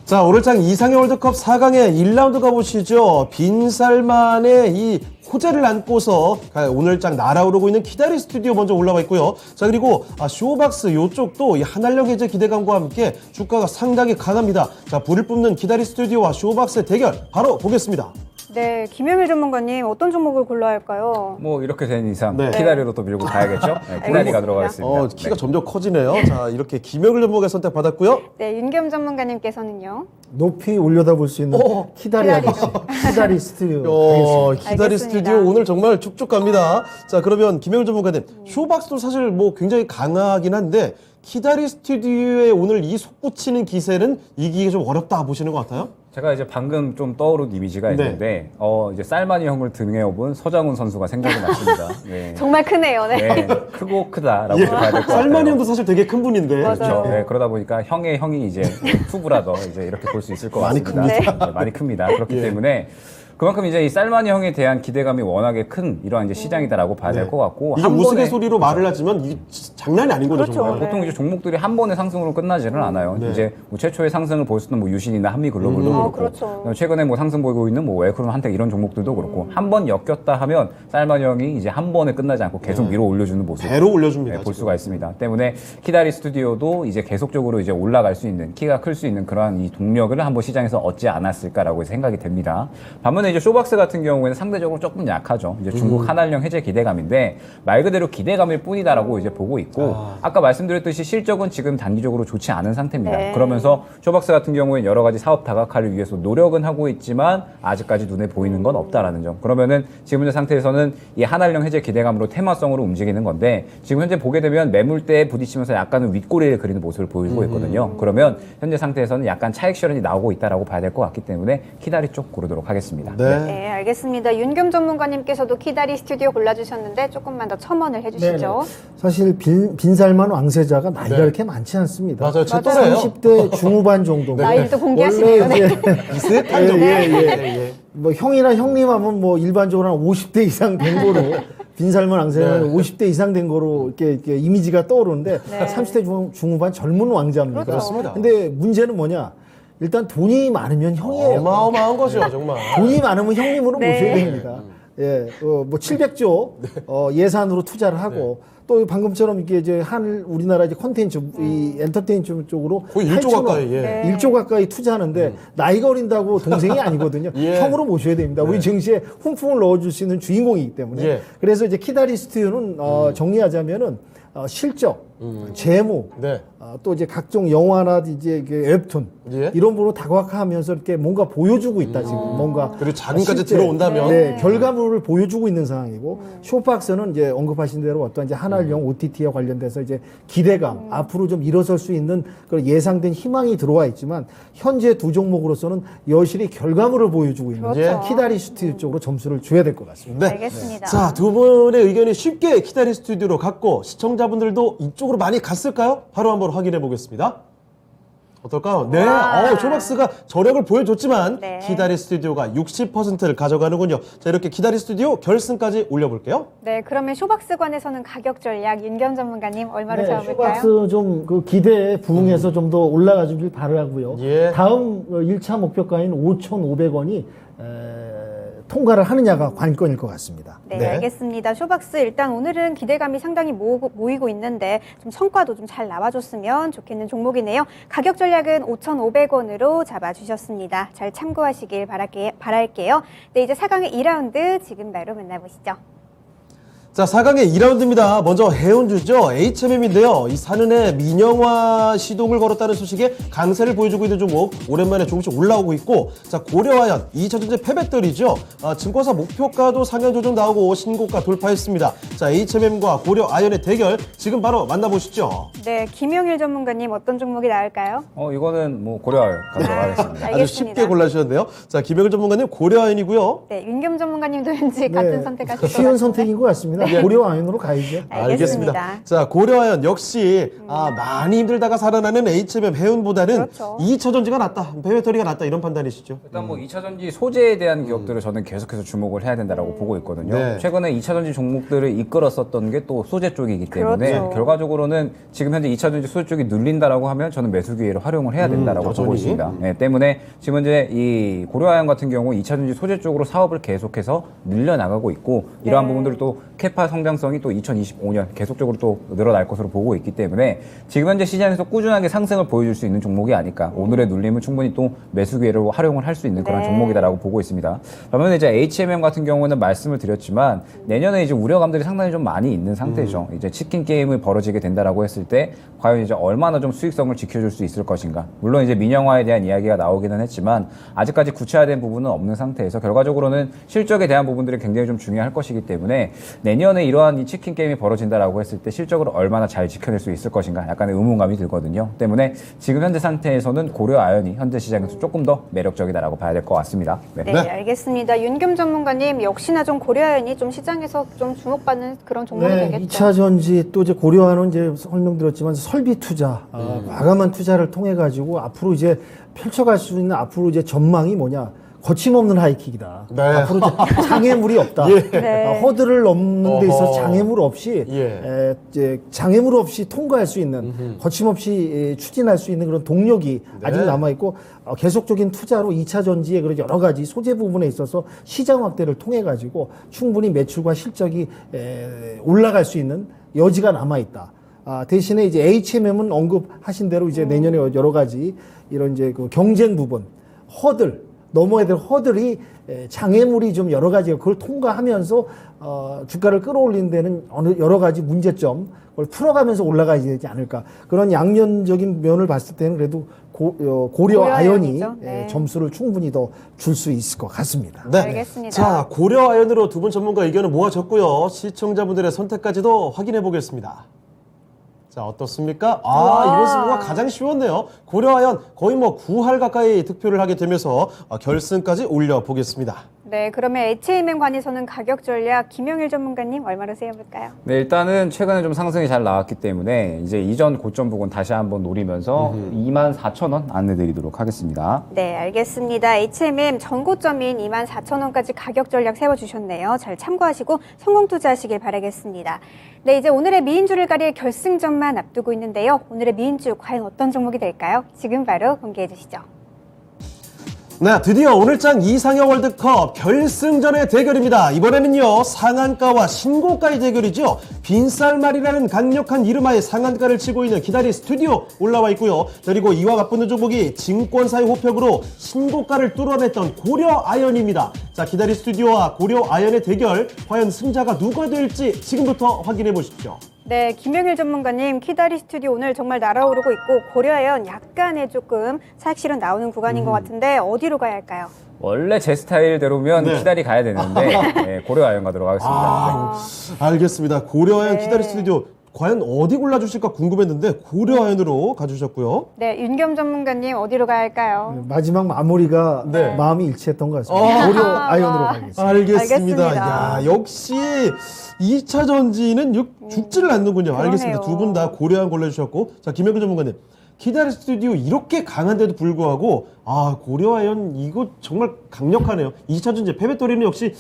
S1: 자, 오늘장 이상의 월드컵 4강의 1라운드 가보시죠. 빈살만의 이 호재를 안고서 오늘장 날아오르고 있는 키다리 스튜디오 먼저 올라와 있고요. 자, 그리고 쇼박스 요쪽도 이 한알령 해제 기대감과 함께 주가가 상당히 강합니다. 자, 불을 뿜는 키다리 스튜디오와 쇼박스의 대결 바로 보겠습니다.
S2: 네, 김영일 전문가님 어떤 종목을 골라야 할까요?
S3: 뭐 이렇게 된 이상
S1: 네.
S3: 키다리로 또 밀고 가야겠죠? 네, 키다리가 들어가겠습니다.
S1: 키가 점점 커지네요. 자, 이렇게 김영일 전문가 선택받았고요.
S2: 네, 윤겸 전문가님께서는요.
S4: 높이 올려다 볼 수 있는 키다리 아저씨, 키다리 스튜디오.
S1: 키다리
S2: 알겠습니다.
S1: 스튜디오 오늘 정말 축축 갑니다. 자, 그러면 김영일 전문가님, 쇼박스도 사실 뭐 굉장히 강하긴 한데 키다리 스튜디오에 오늘 이 솟구치는 기세는 이기기 좀 어렵다 보시는 것 같아요?
S3: 제가 이제 방금 좀 떠오른 이미지가 있는데 이제 쌀만이 형을 등에 업은 서장훈 선수가 생각이 났습니다. 네.
S2: 정말 크네요. 네.
S3: 네, 크고 크다라고 봐야 될 것 같아요.
S1: 쌀만이 형도 사실 되게 큰 분인데.
S2: 맞아요.
S3: 그렇죠. 네, 그러다 보니까 형의 형이 이제 투브라더 이제 이렇게 볼 수 있을 것
S1: 많이
S3: 같습니다. 네, 많이 큽니다. 그렇기
S1: 예.
S3: 때문에 그만큼 이제 이 쌀만이 형에 대한 기대감이 워낙에 큰 이러한 이제 시장이다라고 봐야 될 것 같고
S1: 이게
S3: 한 번에
S1: 우스갯소리로 말을 하지만 이게 장난이 아닌 거죠,
S2: 그렇죠.
S1: 정말.
S2: 네.
S3: 보통 이제 종목들이 한 번의 상승으로 끝나지는 않아요.
S1: 네.
S3: 이제 뭐 최초의 상승을 볼 수 있는 뭐 유신이나 한미글로벌도 그렇고
S2: 그렇죠.
S3: 그다음에 최근에 뭐 상승 보이고 있는 뭐 웰크론 한텍 이런 종목들도 그렇고 한 번 엮였다 하면 쌀만이 형이 이제 한 번에 끝나지 않고 계속 밀어 올려주는 모습
S1: 배로 올려줍니다.
S3: 볼
S1: 지금.
S3: 수가 있습니다. 때문에 키다리 스튜디오도 이제 계속적으로 이제 올라갈 수 있는 키가 클 수 있는 그러한 이 동력을 한번 시장에서 얻지 않았을까라고 생각이 됩니다. 반면에 이제 쇼박스 같은 경우에는 상대적으로 조금 약하죠. 이제 중국 한알령 해제 기대감인데 말 그대로 기대감일 뿐이다라고 이제 보고 있고 아까 말씀드렸듯이 실적은 지금 단기적으로 좋지 않은 상태입니다.
S2: 네.
S3: 그러면서 쇼박스 같은 경우에 여러 가지 사업 다각화를 위해서 노력은 하고 있지만 아직까지 눈에 보이는 건 없다라는 점. 그러면은 지금 현재 상태에서는 이 한알령 해제 기대감으로 테마성으로 움직이는 건데 지금 현재 보게 되면 매물대에 부딪히면서 약간은 윗꼬리를 그리는 모습을 보이고 있거든요. 그러면 현재 상태에서는 약간 차익 실현이 나오고 있다라고 봐야 될 것 같기 때문에 키다리 쪽 고르도록 하겠습니다.
S2: 네, 알겠습니다. 윤겸 전문가님께서도 키다리 스튜디오 골라주셨는데 조금만 더 첨언을 해주시죠.
S4: 사실 빈살만 왕세자가 나이가 이렇게 많지 않습니다.
S1: 맞아요. 제 또래예요.
S4: 30대 중후반 정도.
S2: 나이를 또 공개하시네요.
S4: 원래 이제
S1: 비슷한 정도.
S4: 뭐 형이나 형님 하면 뭐 일반적으로 한 50대 이상 된 거로 빈살만 왕세자는 50대 이상 된 거로 이렇게 이미지가 떠오르는데 30대 중후반 젊은 왕자입니다.
S1: 그렇습니다.
S4: 근데 문제는 뭐냐? 일단 돈이 많으면 형이에요.
S1: 어마어마한 거죠, 정말.
S4: 돈이 많으면 형님으로
S2: 네.
S4: 모셔야 됩니다. 뭐 700조 예산으로 투자를 하고 또 방금처럼 이게 이제 우리나라 이제 콘텐츠 이 엔터테인먼트 쪽으로
S1: 거의 1조
S4: 8천억,
S1: 가까이, 예.
S2: 네.
S4: 1조 가까이 투자하는데 나이가 어린다고 동생이 아니거든요.
S1: 예.
S4: 형으로 모셔야 됩니다. 우리 정시에 훈풍을 넣어줄 수 있는 주인공이기 때문에.
S1: 예.
S4: 그래서 이제 키다리 스튜디오는 정리하자면은 실적, 재무,
S1: 네.
S4: 또 이제 각종 영화나 이제 웹툰
S1: 예.
S4: 이런 부분을 다각화하면서 이렇게 뭔가 보여주고 있다 지금 뭔가
S1: 그리고 자금까지
S4: 실제,
S1: 들어온다면.
S4: 네, 결과물을 보여주고 있는 상황이고 쇼박스는 이제 언급하신 대로 어떤 이제 한알령 OTT와 관련돼서 이제 기대감 앞으로 좀 일어설 수 있는 그런 예상된 희망이 들어와 있지만 현재 두 종목으로서는 여실히 결과물을 보여주고 있는
S2: 그렇죠.
S4: 키다리 스튜디오 쪽으로 점수를 줘야 될 것 같습니다.
S1: 네.
S2: 알겠습니다.
S1: 자, 두 분의 의견이 쉽게 키다리 스튜디오로 갔고 시청자분들도 이쪽으로 많이 갔을까요? 바로 한번 확인해 보겠습니다. 어떨까요? 네, 쇼박스가 저력을 보여줬지만
S2: 네.
S1: 키다리 스튜디오가 60%를 가져가는군요. 자, 이렇게 키다리 스튜디오 결승까지 올려볼게요.
S2: 네, 그러면 쇼박스관에서는 가격 전략 윤겸 전문가님 얼마로 잡아볼까요?
S4: 쇼박스 좀 그 기대에 부응해서 좀 더 올라가주길 바라고요.
S1: 예.
S4: 다음 1차 목표가인 5,500원이 통과를 하느냐가 관건일 것 같습니다.
S2: 네,
S1: 네.
S2: 알겠습니다. 쇼박스 일단 오늘은 기대감이 상당히 모이고 있는데 좀 성과도 좀 잘 나와줬으면 좋겠는 종목이네요. 가격 전략은 5,500원으로 잡아주셨습니다. 잘 참고하시길 바랄게요. 네, 이제 4강의 2라운드 지금 바로 만나보시죠.
S1: 자, 4강의 2라운드입니다. 먼저 해운주죠. HMM인데요. 이 사는에 민영화 시동을 걸었다는 소식에 강세를 보여주고 있는 종목. 오랜만에 조금씩 올라오고 있고, 자, 고려아연 2차전지 패배떨이죠. 증권사 목표가도 상향 조정 나오고 신고가 돌파했습니다. 자, HMM과 고려아연의 대결 지금 바로 만나보시죠.
S2: 네, 김용일 전문가님 어떤 종목이 나을까요?
S3: 이거는 뭐 고려하여 가도록 하겠습니다.
S1: 아주 쉽게 골라주셨네요. 자, 김영일 전문가님 고려아연이고요.
S2: 네, 윤겸 전문가님도 왠지 같은 선택하실 것
S4: 쉬운
S2: 같아요.
S4: 선택인 것 같습니다. 고려아연으로 가야죠.
S2: 알겠습니다.
S1: 자, 고려아연 역시 많이 힘들다가 살아나는 HMM 해운보다는
S2: 그렇죠.
S1: 2차전지가 낫다, 배터리가 낫다 이런 판단이시죠?
S3: 일단 뭐 2차전지 소재에 대한 기업들을 저는 계속해서 주목을 해야 된다라고 보고 있거든요.
S1: 네.
S3: 최근에 2차전지 종목들을 이끌었었던 게 또 소재 쪽이기 때문에
S2: 그렇죠.
S3: 결과적으로는 지금 현재 2차전지 소재 쪽이 눌린다라고 하면 저는 매수 기회를 활용을 해야 된다라고
S1: 여전히?
S3: 보고 있습니다. 네, 때문에 지금 현재 이 고려아연 같은 경우 2차전지 소재 쪽으로 사업을 계속해서 늘려나가고 있고 이러한 부분들을 또 캐파 성장성이 또 2025년 계속적으로 또 늘어날 것으로 보고 있기 때문에 지금 현재 시장에서 꾸준하게 상승을 보여줄 수 있는 종목이 아닐까. 오늘의 눌림은 충분히 또 매수 기회로 활용을 할 수 있는 그런
S2: 네.
S3: 종목이다라고 보고 있습니다. 그러면 이제 HMM 같은 경우는 말씀을 드렸지만 내년에 이제 우려감들이 상당히 좀 많이 있는 상태죠. 이제 치킨 게임이 벌어지게 된다라고 했을 때 과연 이제 얼마나 좀 수익성을 지켜줄 수 있을 것인가. 물론 이제 민영화에 대한 이야기가 나오기는 했지만 아직까지 구체화된 부분은 없는 상태에서 결과적으로는 실적에 대한 부분들이 굉장히 좀 중요할 것이기 때문에 내년에 이러한 이 치킨 게임이 벌어진다라고 했을 때 실적으로 얼마나 잘 지켜낼 수 있을 것인가 약간의 의문감이 들거든요. 때문에 지금 현재 상태에서는 고려아연이 현재 시장에서 조금 더 매력적이다라고 봐야 될 것 같습니다. 네.
S2: 네, 알겠습니다. 윤겸 전문가님 역시나 좀 고려아연이 좀 시장에서 좀 주목받는 그런 종목이
S4: 네,
S2: 되겠죠.
S4: 2차 전지 또 이제 고려하는 이제 설명드렸지만 설비 투자, 과감한 투자를 통해 가지고 앞으로 이제 펼쳐갈 수 있는 앞으로 이제 전망이 뭐냐? 거침없는 하이킥이다.
S1: 네.
S4: 앞으로 이제 장애물이 없다.
S2: 네.
S4: 허들을 넘는 데 있어서
S1: 어허.
S4: 장애물 없이
S1: 예.
S4: 이제 장애물 없이 통과할 수 있는 거침없이 추진할 수 있는 그런 동력이 아직 남아 있고 계속적인 투자로 2차 전지의 그런 여러 가지 소재 부분에 있어서 시장 확대를 통해 가지고 충분히 매출과 실적이 올라갈 수 있는 여지가 남아 있다. 대신에 이제 HMM은 언급하신 대로 이제 내년에 여러 가지 이런 이제 그 경쟁 부분, 넘어야 될 허들이 장애물이 좀 여러 가지가 그걸 통과하면서 주가를 끌어올리는 데는 여러 가지 문제점 그걸 풀어가면서 올라가야 되지 않을까. 그런 양면적인 면을 봤을 때는 그래도 고려 아연이
S2: 고려아연이죠. 네.
S4: 점수를 충분히 더 줄 수 있을 것 같습니다.
S1: 네.
S2: 알겠습니다.
S1: 자, 고려아연으로 두 분 전문가 의견을 모아줬고요. 시청자분들의 선택까지도 확인해 보겠습니다. 자, 어떻습니까? 이번 승부가 가장 쉬웠네요. 고려아연 거의 뭐 9할 가까이 득표를 하게 되면서 결승까지 올려보겠습니다.
S2: 네, 그러면 HMM 관에서는 가격 전략 김용일 전문가님 얼마로 세워볼까요?
S3: 네, 일단은 최근에 좀 상승이 잘 나왔기 때문에 이제 이전 고점 부분 다시 한번 노리면서 24,000원 안내드리도록 하겠습니다.
S2: 네, 알겠습니다. HMM 전고점인 24,000원까지 가격 전략 세워주셨네요. 잘 참고하시고 성공 투자하시길 바라겠습니다. 네, 이제 오늘의 미인주를 가릴 결승전만 앞두고 있는데요. 오늘의 미인주 과연 어떤 종목이 될까요? 지금 바로 공개해 주시죠.
S1: 네, 드디어 오늘장 이상형 월드컵 결승전의 대결입니다. 이번에는요, 상한가와 신고가의 대결이죠. 빈쌀말이라는 강력한 이름하에 상한가를 치고 있는 기다리 스튜디오 올라와 있고요. 그리고 이와 맞붙는 종목이 증권사의 호평으로 신고가를 뚫어냈던 고려 아연입니다. 자, 기다리 스튜디오와 고려 아연의 대결, 과연 승자가 누가 될지 지금부터 확인해 보십시오.
S2: 네, 김명일 전문가님, 키다리 스튜디오 오늘 정말 날아오르고 있고 고려아연 약간의 조금 사익실은 나오는 구간인 것 같은데 어디로 가야 할까요?
S3: 원래 제 스타일대로면
S1: 네.
S3: 키다리 가야 되는데 네, 고려 아연 가도록 하겠습니다.
S1: 알겠습니다. 고려 아연
S2: 네.
S1: 기다리 스튜디오 과연 어디 골라주실까 궁금했는데 고려 아연으로 가주셨고요.
S2: 네, 윤겸 전문가님 어디로 가야 할까요?
S4: 마지막 마무리가
S1: 네.
S4: 마음이 일치했던 것 같습니다. 고려 아연으로 가겠습니다.
S1: 알겠습니다.
S2: 알겠습니다.
S1: 야, 역시 2차 전지는 죽지를 않는군요.
S2: 그러네요.
S1: 알겠습니다. 두 분 다 고려한 골라주셨고, 자, 김영근 전문가님. 키다리 스튜디오 이렇게 강한데도 불구하고, 고려아연 이거 정말 강력하네요. 2차 전지 패배토리는 역시,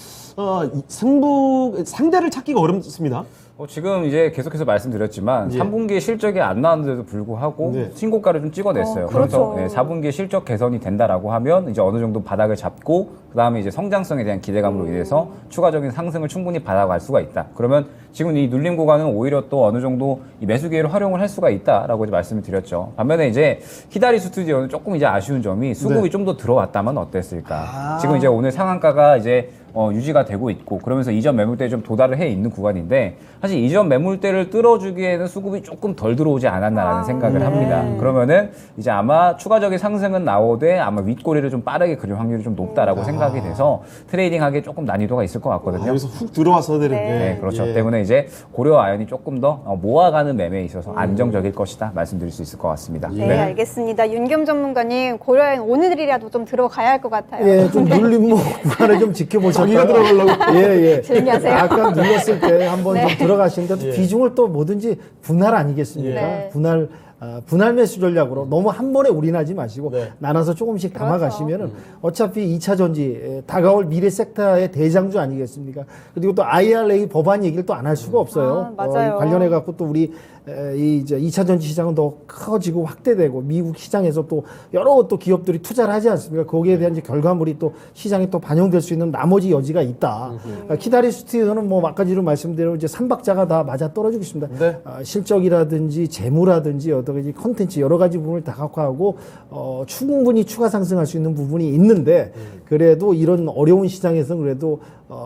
S1: 상대를 찾기가 어렵습니다.
S3: 지금 이제 계속해서 말씀드렸지만
S1: 예.
S3: 3분기에 실적이 안 나왔는데도 불구하고
S1: 네.
S3: 신고가를 좀 찍어냈어요.
S2: 그렇죠.
S3: 그래서 4분기에 실적 개선이 된다라고 하면 이제 어느 정도 바닥을 잡고 그다음에 이제 성장성에 대한 기대감으로 인해서 추가적인 상승을 충분히 받아갈 수가 있다. 그러면 지금 이 눌림 구간은 오히려 또 어느 정도 이 매수 기회를 활용을 할 수가 있다라고 이제 말씀을 드렸죠. 반면에 이제 키다리 스튜디오는 조금 이제 아쉬운 점이 수급이
S1: 네.
S3: 좀 더 들어왔다면 어땠을까. 지금 이제 오늘 상한가가 이제 유지가 되고 있고 그러면서 이전 매물대에 좀 도달을 해 있는 구간인데 사실 이전 매물대를 뚫어주기에는 수급이 조금 덜 들어오지 않았나라는 생각을 합니다. 그러면은 이제 아마 추가적인 상승은 나오되 아마 윗꼬리를 좀 빠르게 그릴 확률이 좀 높다라고 생각이 돼서 트레이딩하기에 조금 난이도가 있을 것 같거든요.
S1: 여기서 훅 들어왔어야 되는데.
S3: 네, 그렇죠.
S1: 예.
S3: 때문에 이제 고려 아연이 조금 더 모아가는 매매에 있어서 안정적일 것이다 말씀드릴 수 있을 것 같습니다.
S2: 네, 알겠습니다. 윤겸 전문가님, 고려아연 오늘이라도 좀 들어가야 할 것 같아요.
S4: 예, 좀 눌림목 구간을 좀 지켜보셨다가
S1: 자기가 들어가려고.
S4: 예.
S2: 조용히 하세요.
S4: 아까 눌렀을 때 한번
S2: 네.
S4: 좀 들어가시는데
S1: 예.
S4: 비중을 또 뭐든지 분할 아니겠습니까?
S2: 네.
S4: 분할 매수 전략으로 너무 한 번에 올인하지 마시고
S1: 네.
S4: 나눠서 조금씩
S2: 그렇죠.
S4: 담아가시면은 어차피 2차 전지 다가올 미래 섹터의 대장주 아니겠습니까? 그리고 또 IRA 법안 얘기를 또 안 할 수가 없어요.
S2: 맞아요.
S4: 관련해 갖고 또 우리 이제 2차 전지 시장은 더 커지고 확대되고 미국 시장에서 또 여러 또 기업들이 투자를 하지 않습니까? 거기에 대한 이제 결과물이 또 시장에 또 반영될 수 있는 나머지 여지가 있다. 키다리 스튜디오는 뭐 아까 지금 말씀대로 이제 3박자가 다 맞아 떨어지고 있습니다.
S1: 네.
S4: 실적이라든지 재무라든지 어떤 가지 컨텐츠 여러 가지 부분을 다 갖고 하고 충분히 추가 상승할 수 있는 부분이 있는데 그래도 이런 어려운 시장에서는 그래도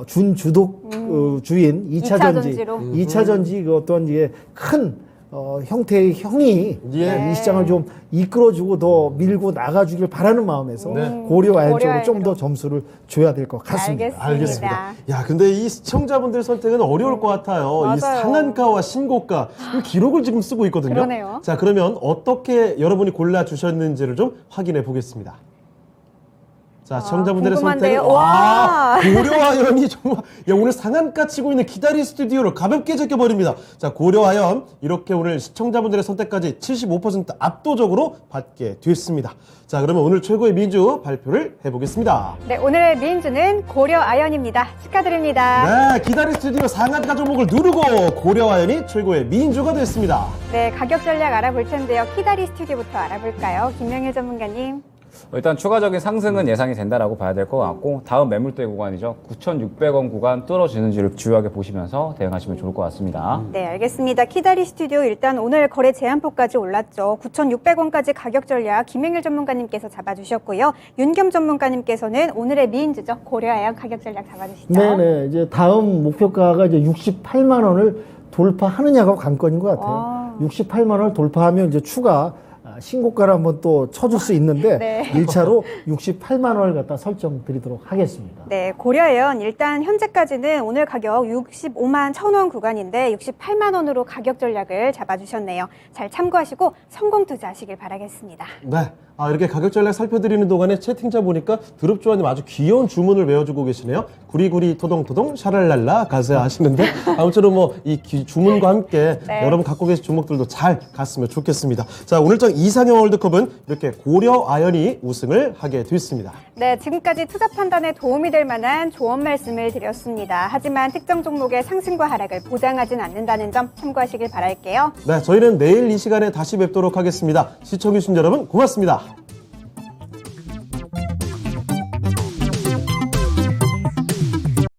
S4: 준주독 주인 2차 전지,
S2: 전지로.
S4: 2차 전지 그 어떤 이게 큰 형태의 형이
S1: 예.
S4: 이 시장을 좀 이끌어주고 더 밀고 나가주길 바라는 마음에서 고려 아연 쪽으로 좀 더 점수를 줘야 될 것 같습니다.
S1: 알겠습니다. 야, 근데 이 시청자분들 선택은 어려울 것 같아요. 이
S2: 맞아요.
S1: 상한가와 신고가 이 기록을 지금 쓰고 있거든요.
S2: 그러네요.
S1: 자, 그러면 어떻게 여러분이 골라 주셨는지를 좀 확인해 보겠습니다. 자, 시청자분들의
S2: 궁금한데요.
S1: 선택은
S2: 와.
S1: 고려아연이 정말 오늘 상한가 치고 있는 기다리 스튜디오를 가볍게 제껴버립니다. 자, 고려아연 이렇게 오늘 시청자분들의 선택까지 75% 압도적으로 받게 됐습니다. 자, 그러면 오늘 최고의 민주 발표를 해보겠습니다.
S2: 네, 오늘의 민주는 고려아연입니다. 축하드립니다.
S1: 네, 기다리 스튜디오 상한가 종목을 누르고 고려아연이 최고의 민주가 됐습니다.
S2: 네, 가격 전략 알아볼 텐데요. 키다리 스튜디오부터 알아볼까요? 김명일 전문가님.
S3: 일단 추가적인 상승은 예상이 된다라고 봐야 될 것 같고 다음 매물대 구간이죠. 9,600원 구간 뚫어지는지를 주요하게 보시면서 대응하시면 좋을 것 같습니다.
S2: 네, 알겠습니다. 키다리 스튜디오 일단 오늘 거래 제한폭까지 올랐죠. 9,600원까지 가격 전략 김명일 전문가님께서 잡아주셨고요. 윤겸 전문가님께서는 오늘의 미인주죠. 고려아연 가격 전략 잡아주시죠.
S4: 네네. 이제 다음 목표가가 이제 68만 원을 돌파하느냐가 관건인 것 같아요. 68만 원을 돌파하면 이제 추가 신고가를 한번 또 쳐줄 수 있는데
S2: 네.
S4: 1차로 68만 원을 갖다 설정드리도록 하겠습니다.
S2: 네, 고려아연 일단 현재까지는 오늘 가격 65만 1,000원 구간인데 68만 원으로 가격 전략을 잡아주셨네요. 잘 참고하시고 성공 투자하시길 바라겠습니다.
S1: 네. 이렇게 가격 전략 살펴드리는 동안에 채팅창 보니까 드롭조아님 아주 귀여운 주문을 외워주고 계시네요. 구리구리 토동토동 샤랄랄라 가세요 하시는데 아무쪼록 뭐 이 주문과 함께
S2: 네.
S1: 여러분 갖고 계신 종목들도 잘 갔으면 좋겠습니다. 자, 오늘장 이상형 월드컵은 이렇게 고려 아연이 우승을 하게 됐습니다.
S2: 네, 지금까지 투자 판단에 도움이 될 만한 조언 말씀을 드렸습니다. 하지만 특정 종목의 상승과 하락을 보장하진 않는다는 점 참고하시길 바랄게요.
S1: 네, 저희는 내일 이 시간에 다시 뵙도록 하겠습니다. 시청해주신 여러분 고맙습니다.